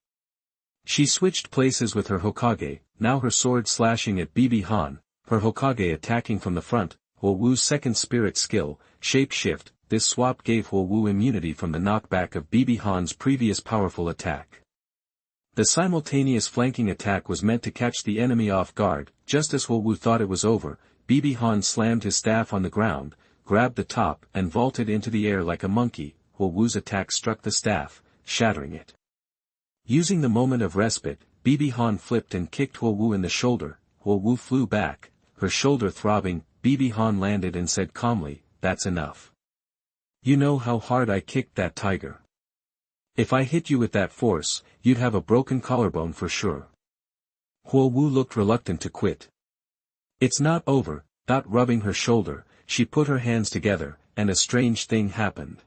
She switched places with her Hokage, now her sword slashing at Bibi Han, her Hokage attacking from the front. Huowu's second spirit skill, shape shift. This swap gave Huowu immunity from the knockback of Bibi Han's previous powerful attack. The simultaneous flanking attack was meant to catch the enemy off guard. Just as Huowu thought it was over, Bibi Han slammed his staff on the ground, grabbed the top and vaulted into the air like a monkey. Huowu's attack struck the staff, shattering it. Using the moment of respite, Bibi Han flipped and kicked Huowu in the shoulder. Huowu flew back, her shoulder throbbing. Bibi Han landed and said calmly, "That's enough. You know how hard I kicked that tiger. If I hit you with that force, you'd have a broken collarbone for sure." Huowu looked reluctant to quit. "It's not over." Rubbing her shoulder, she put her hands together, and a strange thing happened.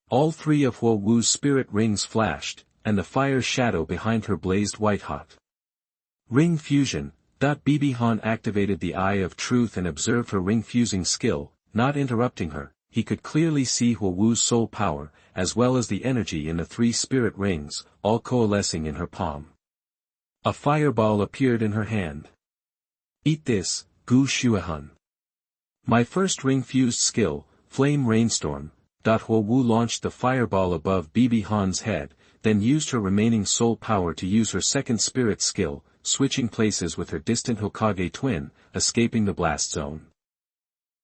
All three of Huowu's spirit rings flashed, and the fire shadow behind her blazed white-hot. Ring fusion. Bibi Han activated the Eye of Truth and observed her ring-fusing skill. Not interrupting her, he could clearly see Huowu's soul power, as well as the energy in the three spirit rings, all coalescing in her palm. A fireball appeared in her hand. "Eat this, Gu Shuahan. My first ring-fused skill, Flame Rainstorm." Huowu launched the fireball above Bibi Han's head, then used her remaining soul power to use her second spirit skill, switching places with her distant Hokage twin, escaping the blast zone.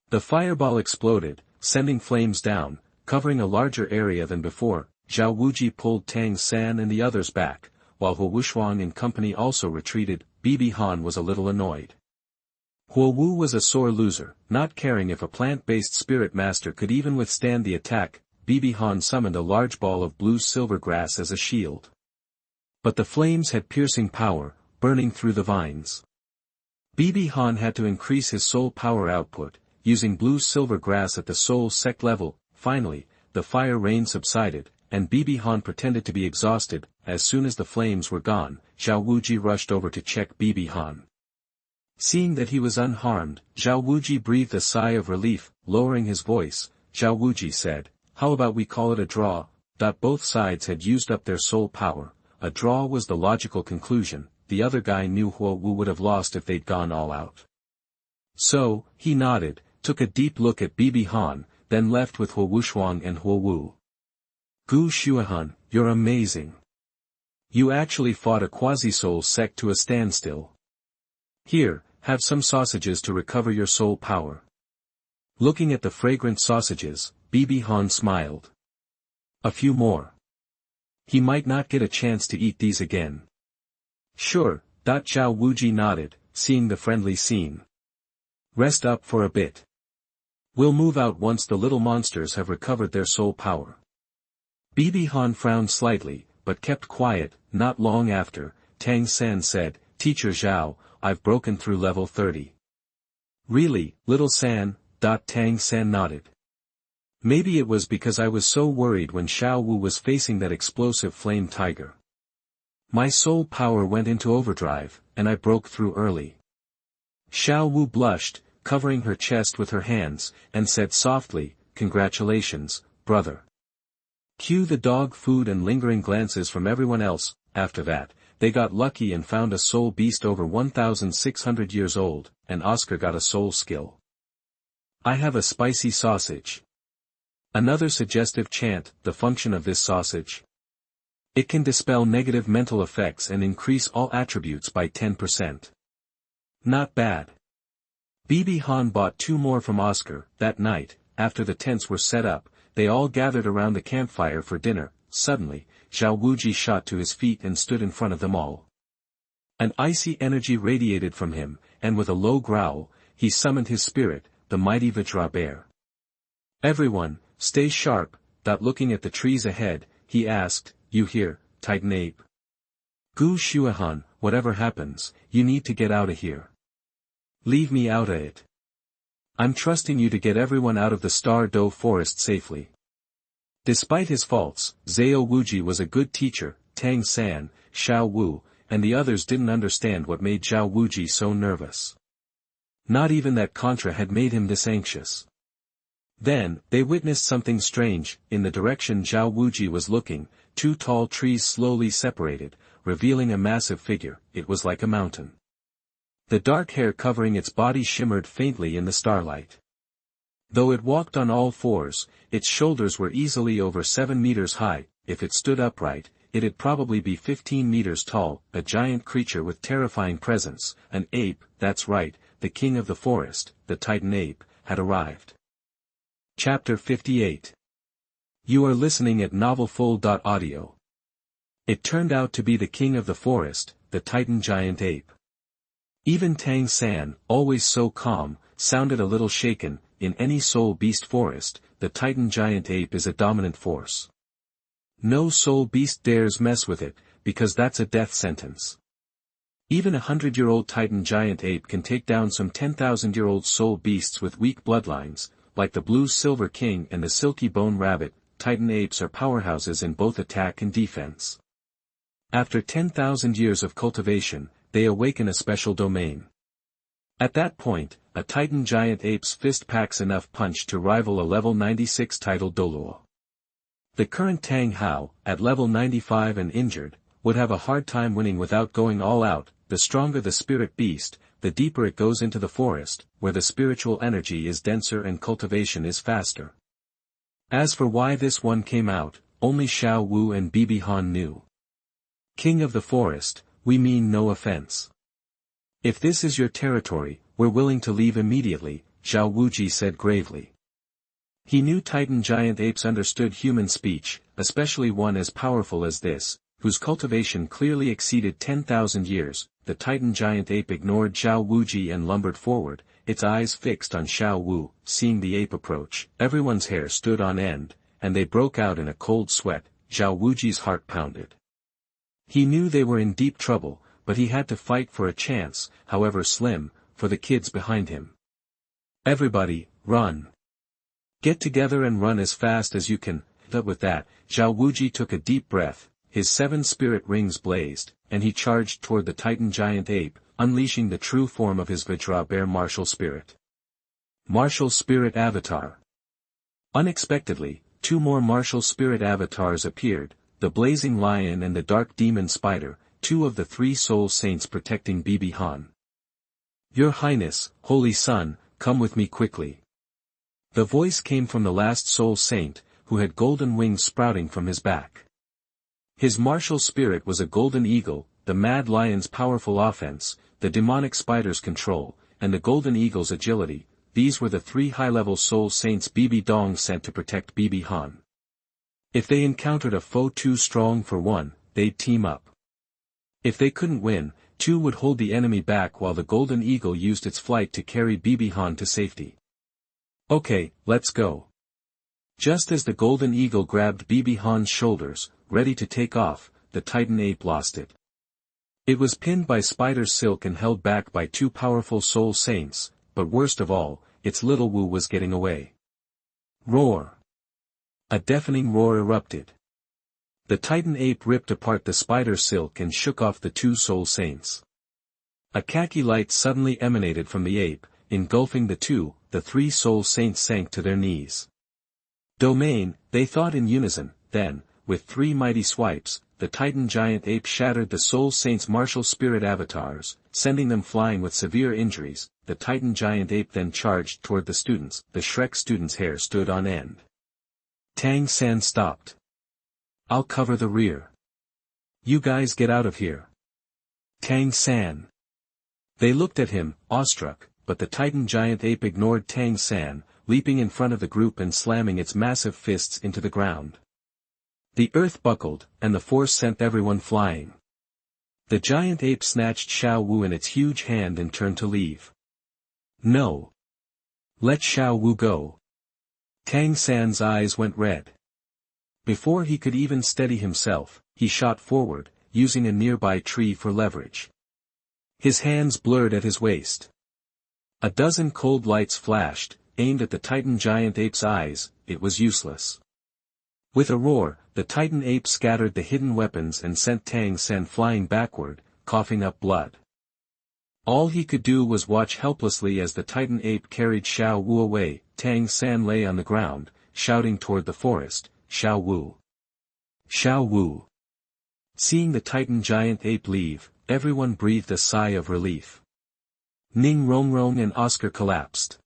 The fireball exploded, sending flames down, covering a larger area than before. Zhao Wuji pulled Tang San and the others back, while Huowushuang and company also retreated. Bibi Han was a little annoyed. Huowu was a sore loser, not caring if a plant-based spirit master could even withstand the attack. Bibi Han summoned a large ball of blue-silver grass as a shield. But the flames had piercing power, burning through the vines. Bibi Han had to increase his soul power output, using blue-silver grass at the soul sect level. Finally, the fire rain subsided, and Bibi Han pretended to be exhausted. As soon as the flames were gone, Zhao Wuji rushed over to check Bibi Han. Seeing that he was unharmed, Zhao Wuji breathed a sigh of relief. Lowering his voice, Zhao Wuji said, "How about we call it a draw?" Both sides had used up their soul power. A draw was the logical conclusion. The other guy knew Huowu would have lost if they'd gone all out. So, he nodded, took a deep look at Bibi Han, then left with Huowushuang and Huowu. "Gu Shuahan, you're amazing. You actually fought a quasi-soul sect to a standstill. Here, have some sausages to recover your soul power." Looking at the fragrant sausages, Bibi Han smiled. "A few more. He might not get a chance to eat these again." "Sure." Zhao Wuji nodded, seeing the friendly scene. "Rest up for a bit. We'll move out once the little monsters have recovered their soul power." Bibi Han frowned slightly, but kept quiet. Not long after, Tang San said, "Teacher Zhao, I've broken through level 30. "Really, little San?" Tang San nodded. "Maybe it was because I was so worried when Xiao Wu was facing that explosive flame tiger. My soul power went into overdrive, and I broke through early." Xiao Wu blushed, covering her chest with her hands, and said softly, "Congratulations, brother." Cue the dog food and lingering glances from everyone else. After that, they got lucky and found a soul beast over 1,600 years old, and Oscar got a soul skill. "I have a spicy sausage." Another suggestive chant. The function of this sausage: it can dispel negative mental effects and increase all attributes by 10%. Not bad. Bibi Han bought 2 more from Oscar. That night, after the tents were set up, they all gathered around the campfire for dinner. Suddenly, Zhao Wuji shot to his feet and stood in front of them all. An icy energy radiated from him, and with a low growl, he summoned his spirit, the mighty Vajra bear. Everyone, stay sharp. Looking at the trees ahead, he asked, you hear, Titan Ape? Gu Shuahan, whatever happens, you need to get out of here. Leave me out of it. I'm trusting you to get everyone out of the star-Do forest safely. Despite his faults, Zhao Wuji was a good teacher. Tang San, Xiao Wu, and the others didn't understand what made Zhao Wuji so nervous. Not even that Contra had made him this anxious. Then, they witnessed something strange. In the direction Zhao Wuji was looking, 2 tall trees slowly separated, revealing a massive figure. It was like a mountain. The dark hair covering its body shimmered faintly in the starlight. Though it walked on all 4s, its shoulders were easily over 7 meters high. If it stood upright, it'd probably be 15 meters tall, a giant creature with terrifying presence. An ape, that's right, the king of the forest, the Titan Ape, had arrived. Chapter 58. You are listening at novelfull.audio. It turned out to be the king of the forest, the Titan giant ape. Even Tang San, always so calm, sounded a little shaken. In any soul beast forest, the Titan giant ape is a dominant force. No soul beast dares mess with it, because that's a death sentence. Even a 100-year-old Titan giant ape can take down some 10,000-year-old soul beasts with weak bloodlines, like the blue silver king and the silky bone rabbit. Titan apes are powerhouses in both attack and defense. After 10,000 years of cultivation, they awaken a special domain. At that point, a Titan giant ape's fist packs enough punch to rival a level 96 title Douluo. The current Tang Hao, at level 95 and injured, would have a hard time winning without going all out. The stronger the spirit beast, the deeper it goes into the forest, where the spiritual energy is denser and cultivation is faster. As for why this one came out, only Xiao Wu and Bibi Han knew. King of the forest, we mean no offense. If this is your territory, we're willing to leave immediately, Zhao Wuji said gravely. He knew Titan giant apes understood human speech, especially one as powerful as this, whose cultivation clearly exceeded 10,000 years. The Titan giant ape ignored Zhao Wuji and lumbered forward, its eyes fixed on Xiao Wu. Seeing the ape approach, everyone's hair stood on end, and they broke out in a cold sweat. Zhao Wuji's heart pounded. He knew they were in deep trouble, but he had to fight for a chance, however slim, for the kids behind him. Everybody, run. Get together and run as fast as you can. With that, Zhao Wuji took a deep breath, his 7 spirit rings blazed, and he charged toward the Titan giant ape, unleashing the true form of his Vajra bear martial spirit. Martial spirit avatar. Unexpectedly, 2 more martial spirit avatars appeared, the blazing lion and the dark demon spider, 2 of the 3 soul saints protecting Bibi Han. Your Highness, Holy Son, come with me quickly. The voice came from the last soul saint, who had golden wings sprouting from his back. His martial spirit was a golden eagle, the mad lion's powerful offense, the demonic spider's control, and the golden eagle's agility. These were the 3 high-level soul saints Bibi Dong sent to protect Bibi Han. If they encountered a foe too strong for one, they'd team up. If they couldn't win, 2 would hold the enemy back while the golden eagle used its flight to carry Bibi Han to safety. Okay, let's go. Just as the golden eagle grabbed Bibi Han's shoulders, ready to take off, the Titan ape lost it. It was pinned by spider silk and held back by 2 powerful soul saints, but worst of all, its little Wu was getting away. Roar! A deafening roar erupted. The Titan ape ripped apart the spider silk and shook off the 2 soul saints. A khaki light suddenly emanated from the ape, engulfing the 2, the 3 soul saints sank to their knees. Domain, they thought in unison. Then, with 3 mighty swipes, the Titan giant ape shattered the soul saints' martial spirit avatars, sending them flying with severe injuries. The Titan giant ape then charged toward the students. The Shrek students' hair stood on end. Tang San stopped. I'll cover the rear. You guys get out of here. Tang San. They looked at him, awestruck, but the Titan giant ape ignored Tang San, leaping in front of the group and slamming its massive fists into the ground. The earth buckled, and the force sent everyone flying. The giant ape snatched Xiao Wu in its huge hand and turned to leave. No. Let Xiao Wu go. Tang San's eyes went red. Before he could even steady himself, he shot forward, using a nearby tree for leverage. His hands blurred at his waist. A dozen cold lights flashed, aimed at the Titan giant ape's eyes. It was useless. With a roar, the Titan ape scattered the hidden weapons and sent Tang San flying backward, coughing up blood. All he could do was watch helplessly as the Titan ape carried Xiao Wu away. Tang San lay on the ground, shouting toward the forest, "Xiao Wu! Xiao Wu!" Seeing the Titan giant ape leave, everyone breathed a sigh of relief. Ning Rongrong and Oscar collapsed.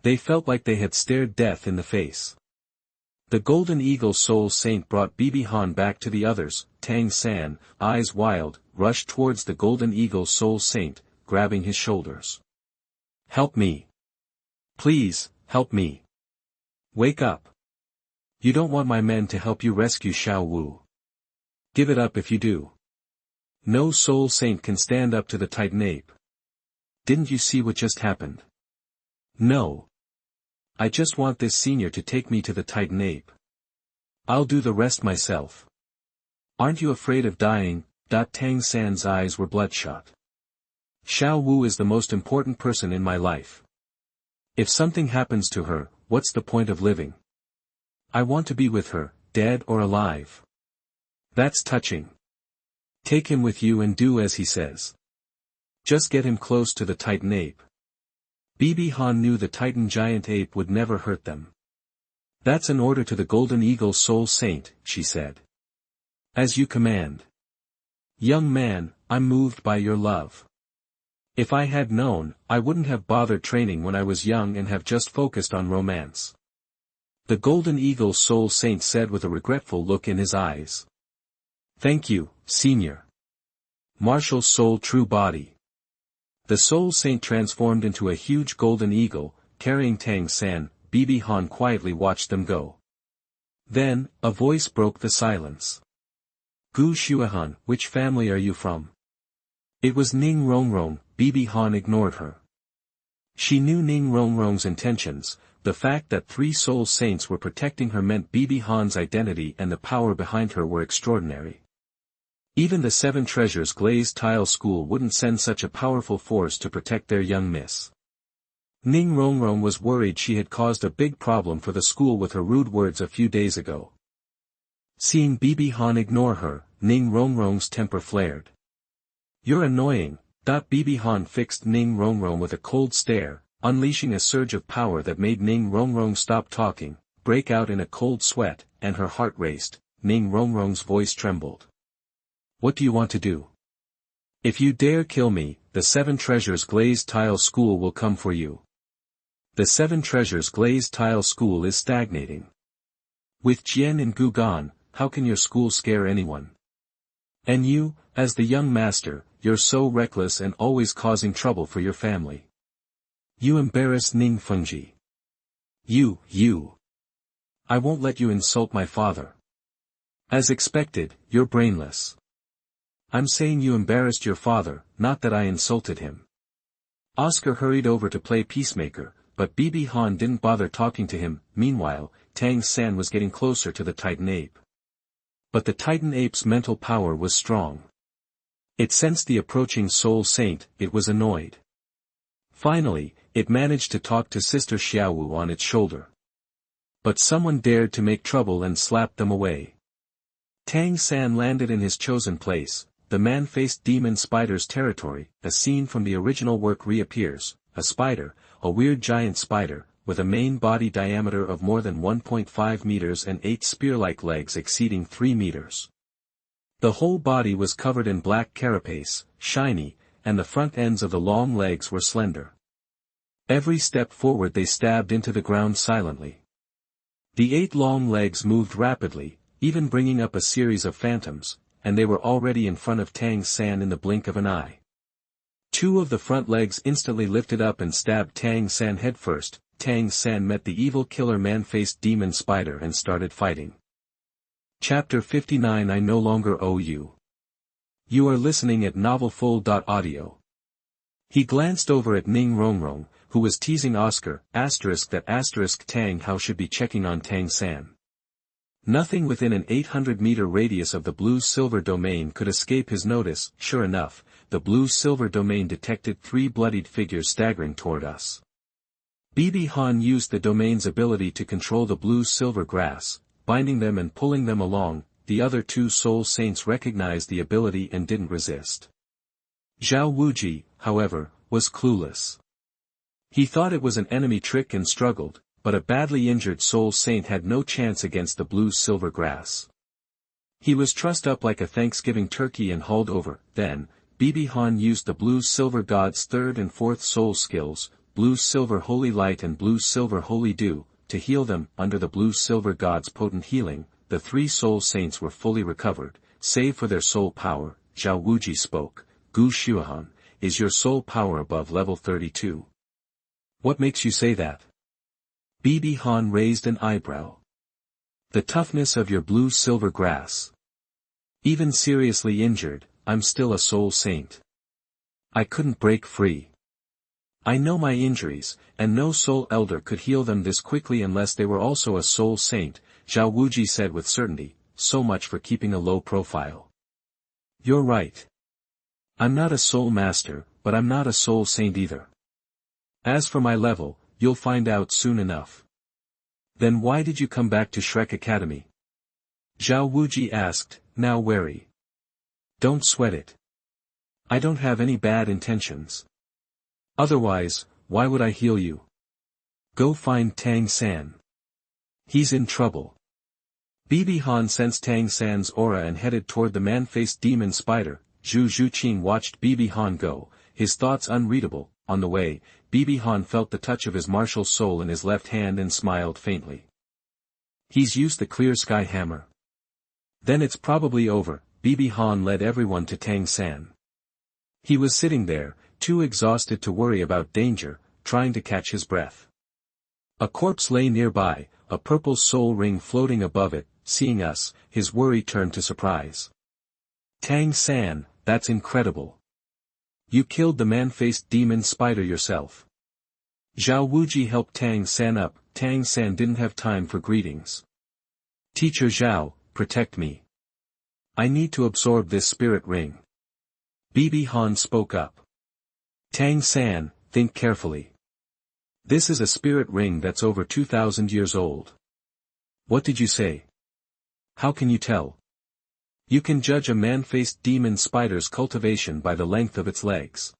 They felt like they had stared death in the face. The Golden Eagle Soul Saint brought Bibi Han back to the others. Tang San, eyes wild, rushed towards the Golden Eagle Soul Saint, grabbing his shoulders. "Help me! Please, help me! Wake up! You don't want my men to help you rescue Xiao Wu. Give it up if you do. No Soul Saint can stand up to the Titan ape. Didn't you see what just happened? No. I just want this senior to take me to the Titan ape. I'll do the rest myself. Aren't you afraid of dying?" Tang San's eyes were bloodshot. "Xiao Wu is the most important person in my life. If something happens to her, what's the point of living? I want to be with her, dead or alive." "That's touching. Take him with you and do as he says. Just get him close to the Titan ape." Bibi Han knew the Titan giant ape would never hurt them. "That's an order to the Golden Eagle Soul Saint," she said. "As you command." "Young man, I'm moved by your love. If I had known, I wouldn't have bothered training when I was young and have just focused on romance." The Golden Eagle Soul Saint said with a regretful look in his eyes. "Thank you, Senior. Martial Soul True Body." The Soul Saint transformed into a huge golden eagle, carrying Tang San. Bibi Han quietly watched them go. Then, a voice broke the silence. "Gu Shuahan, which family are you from?" It was Ning Rongrong. Bibi Han ignored her. She knew Ning Rongrong's intentions. The fact that 3 Soul Saints were protecting her meant Bibi Han's identity and the power behind her were extraordinary. Even the 7 Treasures Glazed Tile School wouldn't send such a powerful force to protect their young miss. Ning Rongrong was worried she had caused a big problem for the school with her rude words a few days ago. Seeing Bibi Han ignore her, Ning Rongrong's temper flared. "You're annoying." Bibi Han fixed Ning Rongrong with a cold stare, unleashing a surge of power that made Ning Rongrong stop talking, break out in a cold sweat, and her heart raced. Ning Rongrong's voice trembled. "What do you want to do? If you dare kill me, the 7 Treasures Glazed Tile School will come for you. The 7 Treasures Glazed Tile School is stagnating. With Jian and Gu gone, how can your school scare anyone? And you, as the young master, you're so reckless and always causing trouble for your family. You embarrass Ning Fengzhi. You. I won't let you insult my father. As expected, you're brainless. I'm saying you embarrassed your father, not that I insulted him." Oscar hurried over to play peacemaker, but Bibi Han didn't bother talking to him. Meanwhile, Tang San was getting closer to the Titan ape. But the Titan ape's mental power was strong. It sensed the approaching Soul Saint. It was annoyed. Finally, it managed to talk to Sister Xiao Wu on its shoulder. But someone dared to make trouble and slapped them away. Tang San landed in his chosen place. The man faced demon spider's territory. A scene from the original work reappears. A spider, a weird giant spider, with a main body diameter of more than 1.5 meters and 8 spear-like legs exceeding 3 meters. The whole body was covered in black carapace, shiny, and the front ends of the long legs were slender. Every step forward they stabbed into the ground silently. The 8 long legs moved rapidly, even bringing up a series of phantoms, and they were already in front of Tang San in the blink of an eye. Two of the front legs instantly lifted up and stabbed Tang San headfirst. Tang San met the evil killer man-faced demon spider and started fighting. Chapter 59 I no longer owe you. You are listening at novelfull.audio. He glanced over at Ning Rongrong, who was teasing Oscar, *that** Tang Hao should be checking on Tang San. Nothing within an 800-meter radius of the blue-silver domain could escape his notice. Sure enough, the blue-silver domain detected 3 bloodied figures staggering toward us. Bibi Han used the domain's ability to control the blue-silver grass, binding them and pulling them along. The other 2 soul saints recognized the ability and didn't resist. Zhao Wuji, however, was clueless. He thought it was an enemy trick and struggled, but a badly injured soul saint had no chance against the blue-silver grass. He was trussed up like a Thanksgiving turkey and hauled over. Then, Bibi Han used the blue-silver god's 3rd and 4th soul skills, blue-silver holy light and blue-silver holy dew, to heal them. Under the blue-silver god's potent healing, the 3 soul saints were fully recovered, save for their soul power. Zhao Wuji spoke. Gu Shuohan, is your soul power above level 32? What makes you say that? Bibi Han raised an eyebrow. The toughness of your blue-silver grass. Even seriously injured, I'm still a soul saint. I couldn't break free. I know my injuries, and no soul elder could heal them this quickly unless they were also a soul saint, Zhao Wuji said with certainty. So much for keeping a low profile. You're right. I'm not a soul master, but I'm not a soul saint either. As for my level, you'll find out soon enough. Then why did you come back to Shrek Academy? Zhao Wuji asked, now wary. Don't sweat it. I don't have any bad intentions. Otherwise, why would I heal you? Go find Tang San. He's in trouble. Bibi Han sensed Tang San's aura and headed toward the man-faced demon spider. Zhu Zhuqing watched Bibi Han go, his thoughts unreadable. On the way, Bibi Han felt the touch of his martial soul in his left hand and smiled faintly. He's used the clear sky hammer. Then it's probably over. Bibi Han led everyone to Tang San. He was sitting there, too exhausted to worry about danger, trying to catch his breath. A corpse lay nearby, a purple soul ring floating above it. Seeing us, his worry turned to surprise. Tang San, that's incredible. You killed the man-faced demon spider yourself. Zhao Wuji helped Tang San up. Tang San didn't have time for greetings. Teacher Zhao, protect me. I need to absorb this spirit ring. Bibi Han spoke up. Tang San, think carefully. This is a spirit ring that's over 2,000 years old. What did you say? How can you tell? You can judge a man-faced demon spider's cultivation by the length of its legs.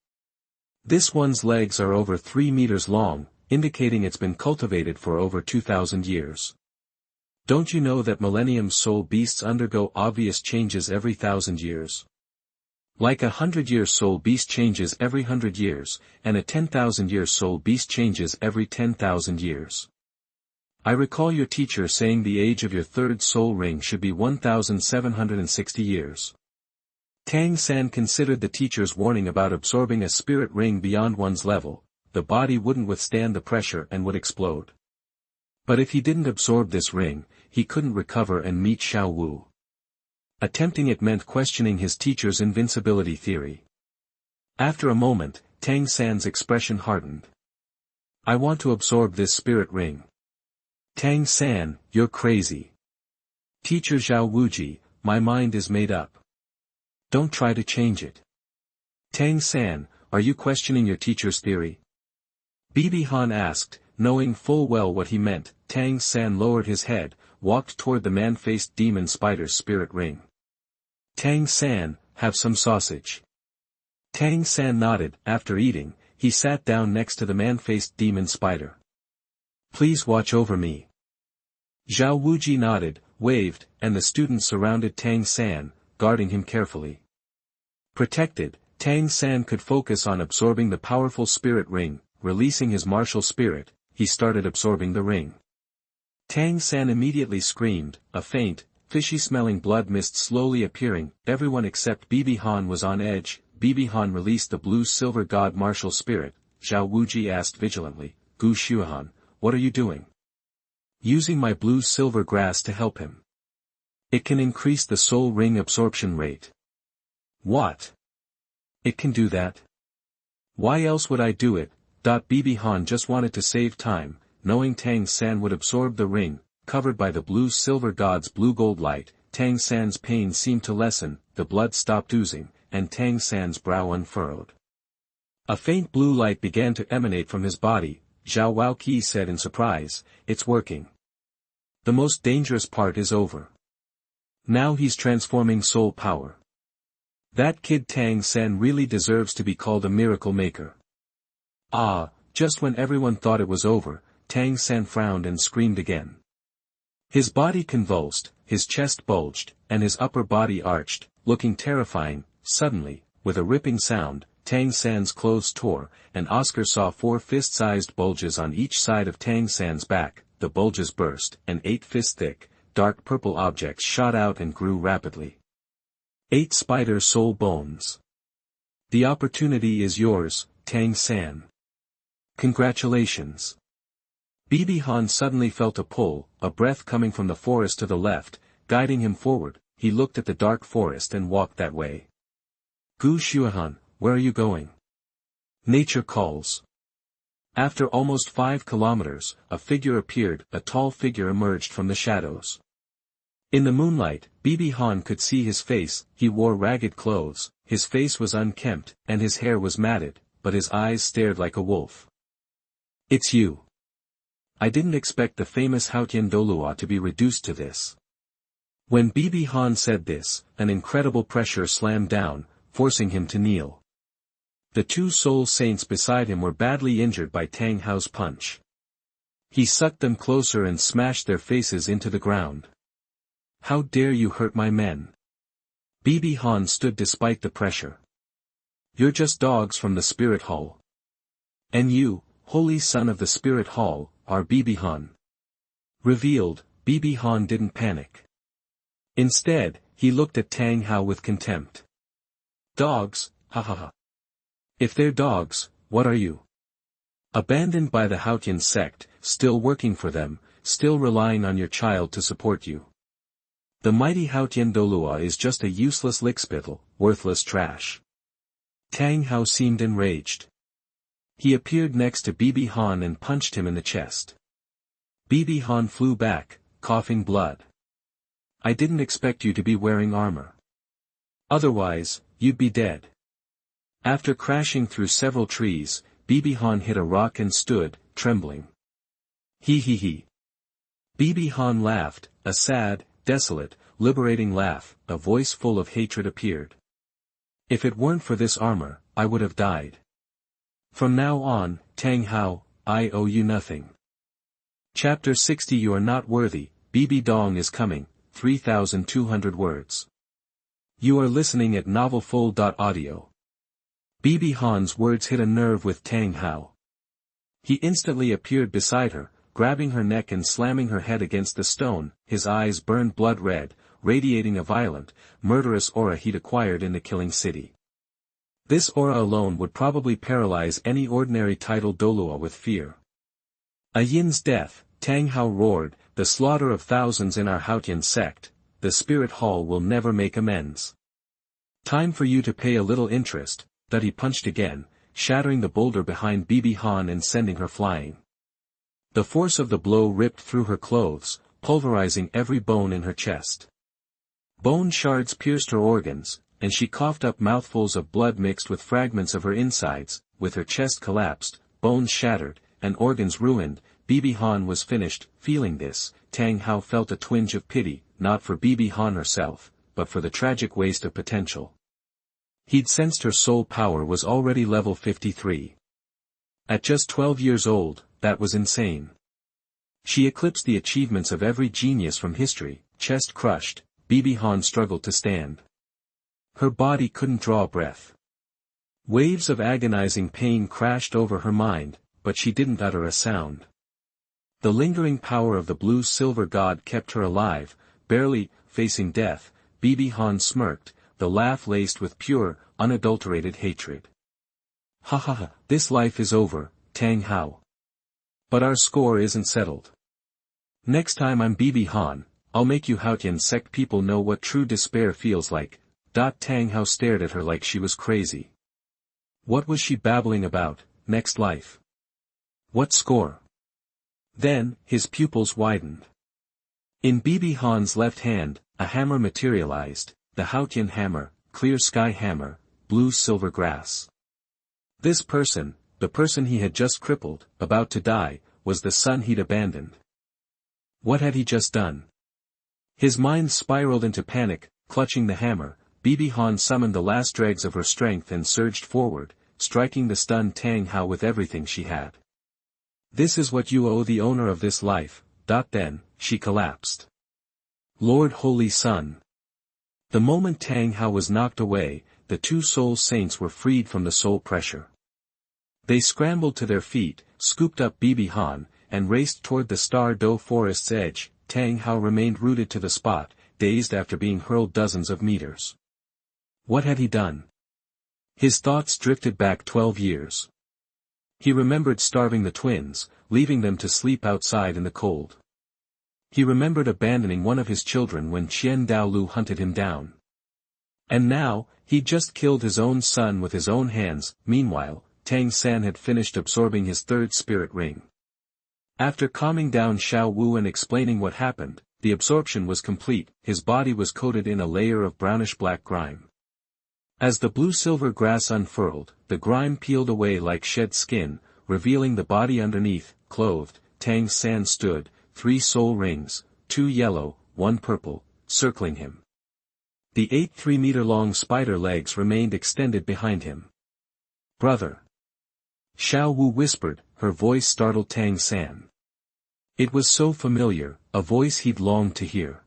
This one's legs are over 3 meters long, indicating it's been cultivated for over 2,000 years. Don't you know that Millennium soul beasts undergo obvious changes every 1,000 years? Like a 100-year soul beast changes every 100 years, and a 10,000-year soul beast changes every 10,000 years. I recall your teacher saying the age of your 3rd soul ring should be 1,760 years. Tang San considered the teacher's warning about absorbing a spirit ring beyond one's level. The body wouldn't withstand the pressure and would explode. But if he didn't absorb this ring, he couldn't recover and meet Xiao Wu. Attempting it meant questioning his teacher's invincibility theory. After a moment, Tang San's expression hardened. I want to absorb this spirit ring. Tang San, you're crazy. Teacher Zhao Wuji, my mind is made up. Don't try to change it. Tang San, are you questioning your teacher's theory? Bibi Han asked, knowing full well what he meant. Tang San lowered his head, walked toward the man-faced demon spider's spirit ring. Tang San, have some sausage. Tang San nodded. After eating, he sat down next to the man-faced demon spider. Please watch over me. Zhao Wuji nodded, waved, and the students surrounded Tang San, guarding him carefully. Protected, Tang San could focus on absorbing the powerful spirit ring. Releasing his martial spirit, he started absorbing the ring. Tang San immediately screamed, a faint, fishy-smelling blood mist slowly appearing. Everyone except Bibi Han was on edge. Bibi Han released the blue-silver god martial spirit. Zhao Wuji asked vigilantly, Gu Xuan, what are you doing? Using my blue-silver grass to help him. It can increase the soul ring absorption rate. What? It can do that? Why else would I do it? Bibi Han just wanted to save time, knowing Tang San would absorb the ring, covered by the blue-silver god's blue-gold light. Tang San's pain seemed to lessen, the blood stopped oozing, and Tang San's brow unfurrowed. A faint blue light began to emanate from his body. Zhao Waoqi said in surprise, it's working. The most dangerous part is over. Now he's transforming soul power. That kid Tang San really deserves to be called a miracle maker. Ah, just when everyone thought it was over, Tang San frowned and screamed again. His body convulsed, his chest bulged, and his upper body arched, looking terrifying. Suddenly, with a ripping sound, Tang San's clothes tore, and Oscar saw 4 fist-sized bulges on each side of Tang San's back. The bulges burst, and 8 fist-thick, dark purple objects shot out and grew rapidly. 8 spider soul bones. The opportunity is yours, Tang San. Congratulations. Bibi Han suddenly felt a pull, a breath coming from the forest to the left, guiding him forward. He looked at the dark forest and walked that way. Gu Xuan, where are you going? Nature calls. After almost 5 kilometers, a figure appeared. A tall figure emerged from the shadows. In the moonlight, Bibi Han could see his face. He wore ragged clothes, his face was unkempt, and his hair was matted, but his eyes stared like a wolf. It's you. I didn't expect the famous Haotian Douluo to be reduced to this. When Bibi Han said this, an incredible pressure slammed down, forcing him to kneel. The 2 soul saints beside him were badly injured by Tang Hao's punch. He sucked them closer and smashed their faces into the ground. How dare you hurt my men? Bibi Han stood despite the pressure. You're just dogs from the spirit hall. And you, holy son of the spirit hall, are Bibi Han. Revealed, Bibi Han didn't panic. Instead, he looked at Tang Hao with contempt. Dogs, ha ha ha. If they're dogs, what are you? Abandoned by the Haotian sect, still working for them, still relying on your child to support you. The mighty Haotian Douluo is just a useless lickspittle, worthless trash. Tang Hao seemed enraged. He appeared next to Bibi Han and punched him in the chest. Bibi Han flew back, coughing blood. I didn't expect you to be wearing armor. Otherwise, you'd be dead. After crashing through several trees, Bibi Han hit a rock and stood, trembling. He. Bibi Han laughed, a sad, desolate, liberating laugh. A voice full of hatred appeared. If it weren't for this armor, I would have died. From now on, Tang Hao, I owe you nothing. Chapter 60 You are not worthy, Bibi Dong is coming, 3,200 words. You are listening at novelfull.audio. Bibi Han's words hit a nerve with Tang Hao. He instantly appeared beside her, grabbing her neck and slamming her head against the stone. His eyes burned blood red, radiating a violent, murderous aura he'd acquired in the killing city. This aura alone would probably paralyze any ordinary titled Douluo with fear. A Yin's death, Tang Hao roared, the slaughter of thousands in our Haotian sect, the spirit hall will never make amends. Time for you to pay a little interest. That he punched again, shattering the boulder behind Bibi Han and sending her flying. The force of the blow ripped through her clothes, pulverizing every bone in her chest. Bone shards pierced her organs, and she coughed up mouthfuls of blood mixed with fragments of her insides. With her chest collapsed, bones shattered, and organs ruined, Bibi Han was finished. Feeling this, Tang Hao felt a twinge of pity, not for Bibi Han herself, but for the tragic waste of potential. He'd sensed her soul power was already level 53. At just 12 years old, that was insane. She eclipsed the achievements of every genius from history. Chest crushed, Bibi Han struggled to stand. Her body couldn't draw a breath. Waves of agonizing pain crashed over her mind, but she didn't utter a sound. The lingering power of the blue-silver god kept her alive, barely facing death. Bibi Han smirked, the laugh laced with pure, unadulterated hatred. Ha ha ha, this life is over, Tang Hao. But our score isn't settled. Next time I'm Bibi Han, I'll make you Haotian sect people know what true despair feels like. Tang Hao stared at her like she was crazy. What was she babbling about? Next life? What score? Then, his pupils widened. In Bibi Han's left hand, a hammer materialized, the Haotian hammer, clear sky hammer, blue silver grass. This person, the person he had just crippled, about to die, was the son he'd abandoned. What had he just done? His mind spiraled into panic. Clutching the hammer, Bibi Han summoned the last dregs of her strength and surged forward, striking the stunned Tang Hao with everything she had. This is what you owe the owner of this life. Then, she collapsed. Lord Holy Sun. The moment Tang Hao was knocked away, the two soul saints were freed from the soul pressure. They scrambled to their feet, scooped up Bibi Han, and raced toward the stage.Do forest's edge. Tang Hao remained rooted to the spot, dazed after being hurled dozens of meters. What had he done? His thoughts drifted back 12 years. He remembered starving the twins, leaving them to sleep outside in the cold. He remembered abandoning one of his children when Douluo hunted him down. And now, he'd just killed his own son with his own hands. Meanwhile, Tang San had finished absorbing his third spirit ring. After calming down Xiao Wu and explaining what happened, the absorption was complete. His body was coated in a layer of brownish-black grime. As the blue-silver grass unfurled, the grime peeled away like shed skin, revealing the body underneath. Clothed, Tang San stood, 3 soul rings, 2 yellow, 1 purple, circling him. The 8 3-meter-long spider legs remained extended behind him. Brother. Xiao Wu whispered, her voice startled Tang San. It was so familiar, a voice he'd longed to hear.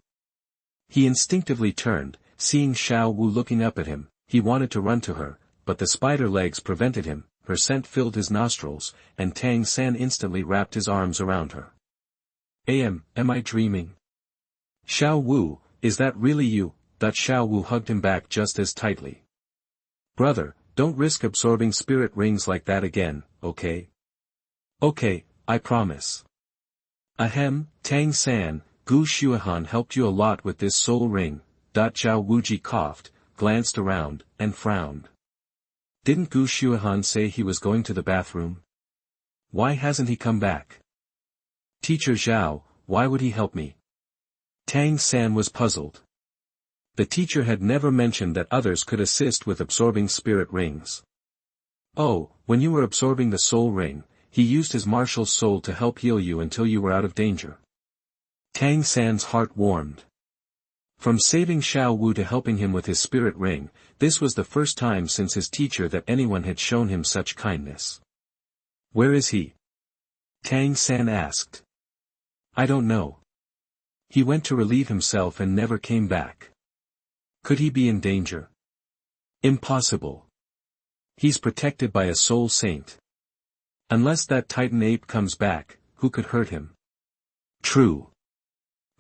He instinctively turned, seeing Xiao Wu looking up at him. He wanted to run to her, but the spider legs prevented him. Her scent filled his nostrils, and Tang San instantly wrapped his arms around her. Am I dreaming? Xiao Wu, is that really you? Xiao Wu hugged him back just as tightly. Brother, don't risk absorbing spirit rings like that again, okay? Okay, I promise. Ahem, Tang San, Gu Xuehan helped you a lot with this soul ring. Zhao Wuji coughed, glanced around, and frowned. Didn't Gu Xuehan say he was going to the bathroom? Why hasn't he come back? Teacher Zhao, why would he help me? Tang San was puzzled. The teacher had never mentioned that others could assist with absorbing spirit rings. Oh, when you were absorbing the soul ring, he used his martial soul to help heal you until you were out of danger. Tang San's heart warmed. From saving Xiao Wu to helping him with his spirit ring, this was the first time since his teacher that anyone had shown him such kindness. Where is he? Tang San asked. I don't know. He went to relieve himself and never came back. Could he be in danger? Impossible. He's protected by a soul saint. Unless that Titan ape comes back, who could hurt him? True.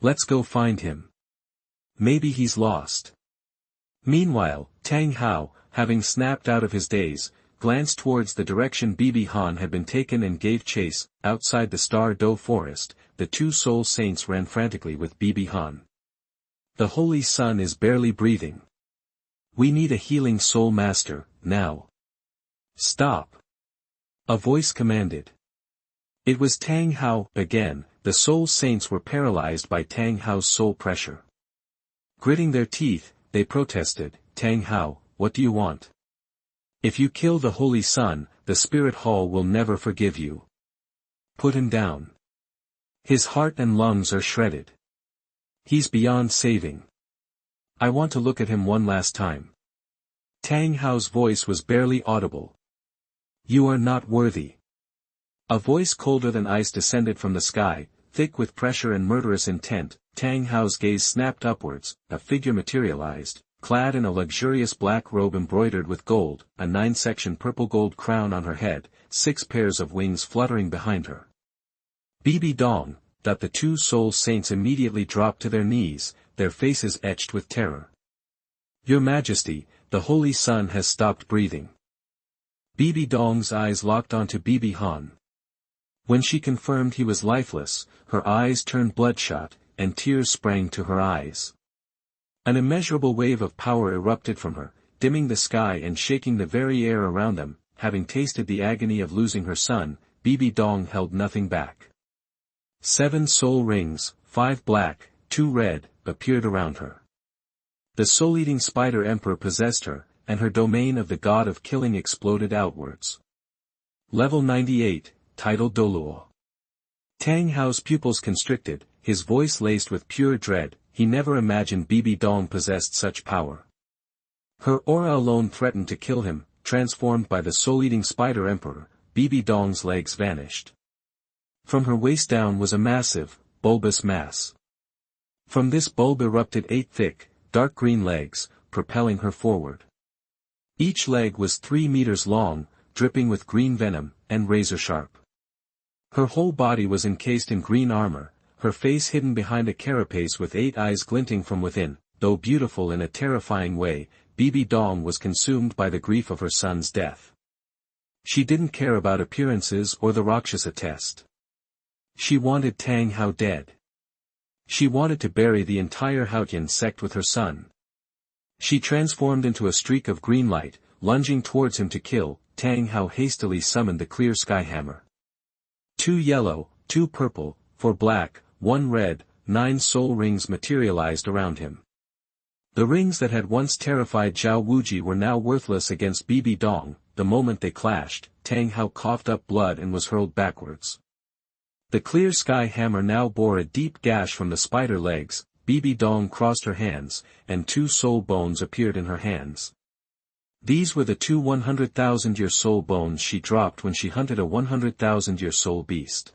Let's go find him. Maybe he's lost. Meanwhile, Tang Hao, having snapped out of his daze, glanced towards the direction Bibi Han had been taken and gave chase. Outside the stage.Do forest, the 2 soul saints ran frantically with Bibi Han. The Holy Sun is barely breathing. We need a healing soul master, now. Stop. A voice commanded. It was Tang Hao. Again, the soul saints were paralyzed by Tang Hao's soul pressure. Gritting their teeth, they protested, Tang Hao, what do you want? If you kill the Holy Sun, the Spirit Hall will never forgive you. Put him down. His heart and lungs are shredded. He's beyond saving. I want to look at him one last time. Tang Hao's voice was barely audible. You are not worthy. A voice colder than ice descended from the sky, thick with pressure and murderous intent. Tang Hao's gaze snapped upwards, a figure materialized, clad in a luxurious black robe embroidered with gold, a 9-section purple gold crown on her head, 6 pairs of wings fluttering behind her. Bibi Dong, that the 2 soul saints immediately dropped to their knees, their faces etched with terror. Your Majesty, the Holy Sun has stopped breathing. Bibi Dong's eyes locked onto Bibi Han. When she confirmed he was lifeless, her eyes turned bloodshot, and tears sprang to her eyes. An immeasurable wave of power erupted from her, dimming the sky and shaking the very air around them. Having tasted the agony of losing her son, Bibi Dong held nothing back. 7 soul rings, 5 black, 2 red, appeared around her. The soul-eating spider emperor possessed her, and her domain of the god of killing exploded outwards. Level 98, titled Douluo. Tang Hao's pupils constricted, his voice laced with pure dread. He never imagined Bibi Dong possessed such power. Her aura alone threatened to kill him. Transformed by the soul-eating spider emperor, Bibi Dong's legs vanished. From her waist down was a massive, bulbous mass. From this bulb erupted 8 thick, dark green legs, propelling her forward. Each leg was 3 meters long, dripping with green venom, and razor-sharp. Her whole body was encased in green armor, her face hidden behind a carapace with 8 eyes glinting from within. Though beautiful in a terrifying way, Bibi Dong was consumed by the grief of her son's death. She didn't care about appearances or the Rakshasa test. She wanted Tang Hao dead. She wanted to bury the entire Haotian sect with her son. She transformed into a streak of green light, lunging towards him to kill. Tang Hao hastily summoned the clear sky hammer. 2 yellow, 2 purple, 4 black, 1 red, 9 soul rings materialized around him. The rings that had once terrified Zhao Wuji were now worthless against Bibi Dong. The moment they clashed, Tang Hao coughed up blood and was hurled backwards. The clear sky hammer now bore a deep gash from the spider legs. Bibi Dong crossed her hands, and 2 soul bones appeared in her hands. These were the 2 100,000-year soul bones she dropped when she hunted a 100,000-year soul beast.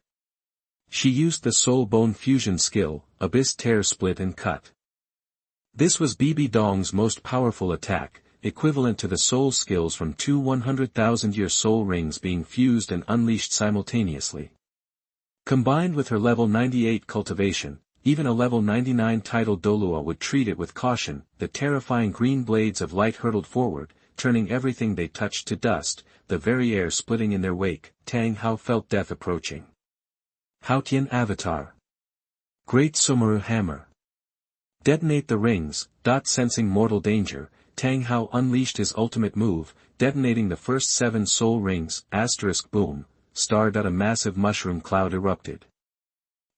She used the soul bone fusion skill, Abyss Tear Split and Cut. This was Bibi Dong's most powerful attack, equivalent to the soul skills from 2 100,000-year soul rings being fused and unleashed simultaneously. Combined with her level 98 cultivation, even a level 99 titled Douluo would treat it with caution. The terrifying green blades of light hurtled forward, turning everything they touched to dust, the very air splitting in their wake. Tang Hao felt death approaching. Haotian Avatar. Great Sumeru Hammer. Detonate the rings. Sensing mortal danger, Tang Hao unleashed his ultimate move, detonating the first 7 soul rings. Boom. A massive mushroom cloud erupted.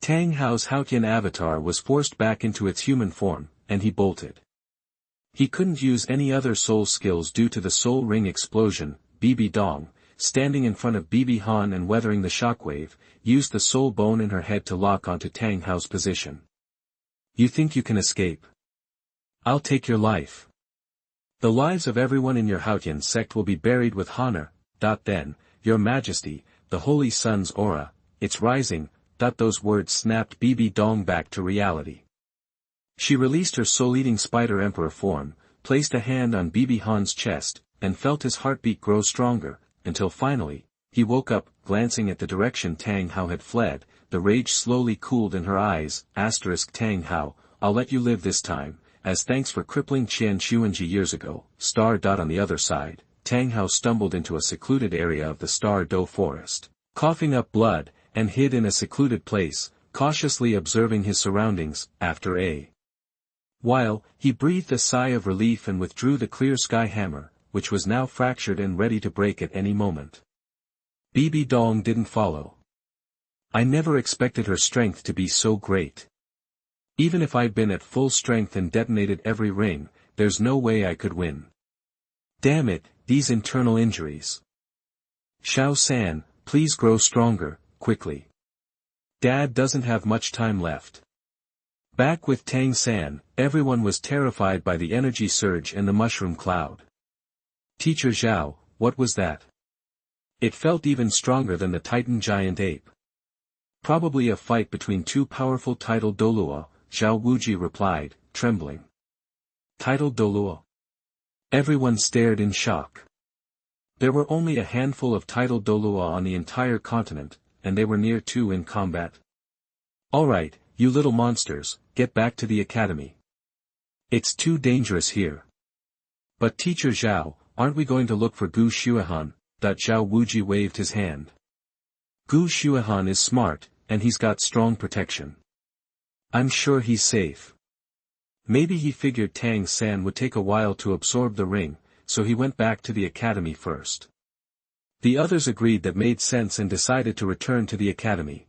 Tang Hao's Haotian avatar was forced back into its human form, and he bolted. He couldn't use any other soul skills due to the soul ring explosion. Bibi Dong, standing in front of Bibi Han and weathering the shockwave, used the soul bone in her head to lock onto Tang Hao's position. You think you can escape? I'll take your life. The lives of everyone in your Haotian sect will be buried with honor. Then, Your Majesty, the Holy Sun's aura, it's rising. Those words snapped Bibi Dong back to reality. She released her soul-eating spider emperor form, placed a hand on Bibi Han's chest, and felt his heartbeat grow stronger, until finally, he woke up. Glancing at the direction Tang Hao had fled, the rage slowly cooled in her eyes. Tang Hao, I'll let you live this time, as thanks for crippling Qian Xuanji years ago. On the other side, Tang Hao stumbled into a secluded area of the Do forest, coughing up blood, and hid in a secluded place, cautiously observing his surroundings. After a while, he breathed a sigh of relief and withdrew the clear sky hammer, which was now fractured and ready to break at any moment. Bibi Dong didn't follow. I never expected her strength to be so great. Even if I'd been at full strength and detonated every ring, there's no way I could win. Damn it, these internal injuries. Xiao San, please grow stronger, quickly. Dad doesn't have much time left. Back with Tang San, everyone was terrified by the energy surge and the mushroom cloud. Teacher Zhao, what was that? It felt even stronger than the Titan giant ape. Probably a fight between 2 powerful titled Douluo, Zhao Wuji replied, trembling. Titled Douluo? Everyone stared in shock. There were only a handful of titled Douluo on the entire continent, and they were near 2 in combat. Alright, you little monsters, get back to the academy. It's too dangerous here. But Teacher Zhao, aren't we going to look for Gu Xuehan? Zhao Wuji waved his hand. Gu Xuehan is smart, and he's got strong protection. I'm sure he's safe. Maybe he figured Tang San would take a while to absorb the ring, so he went back to the academy first. The others agreed that made sense and decided to return to the academy.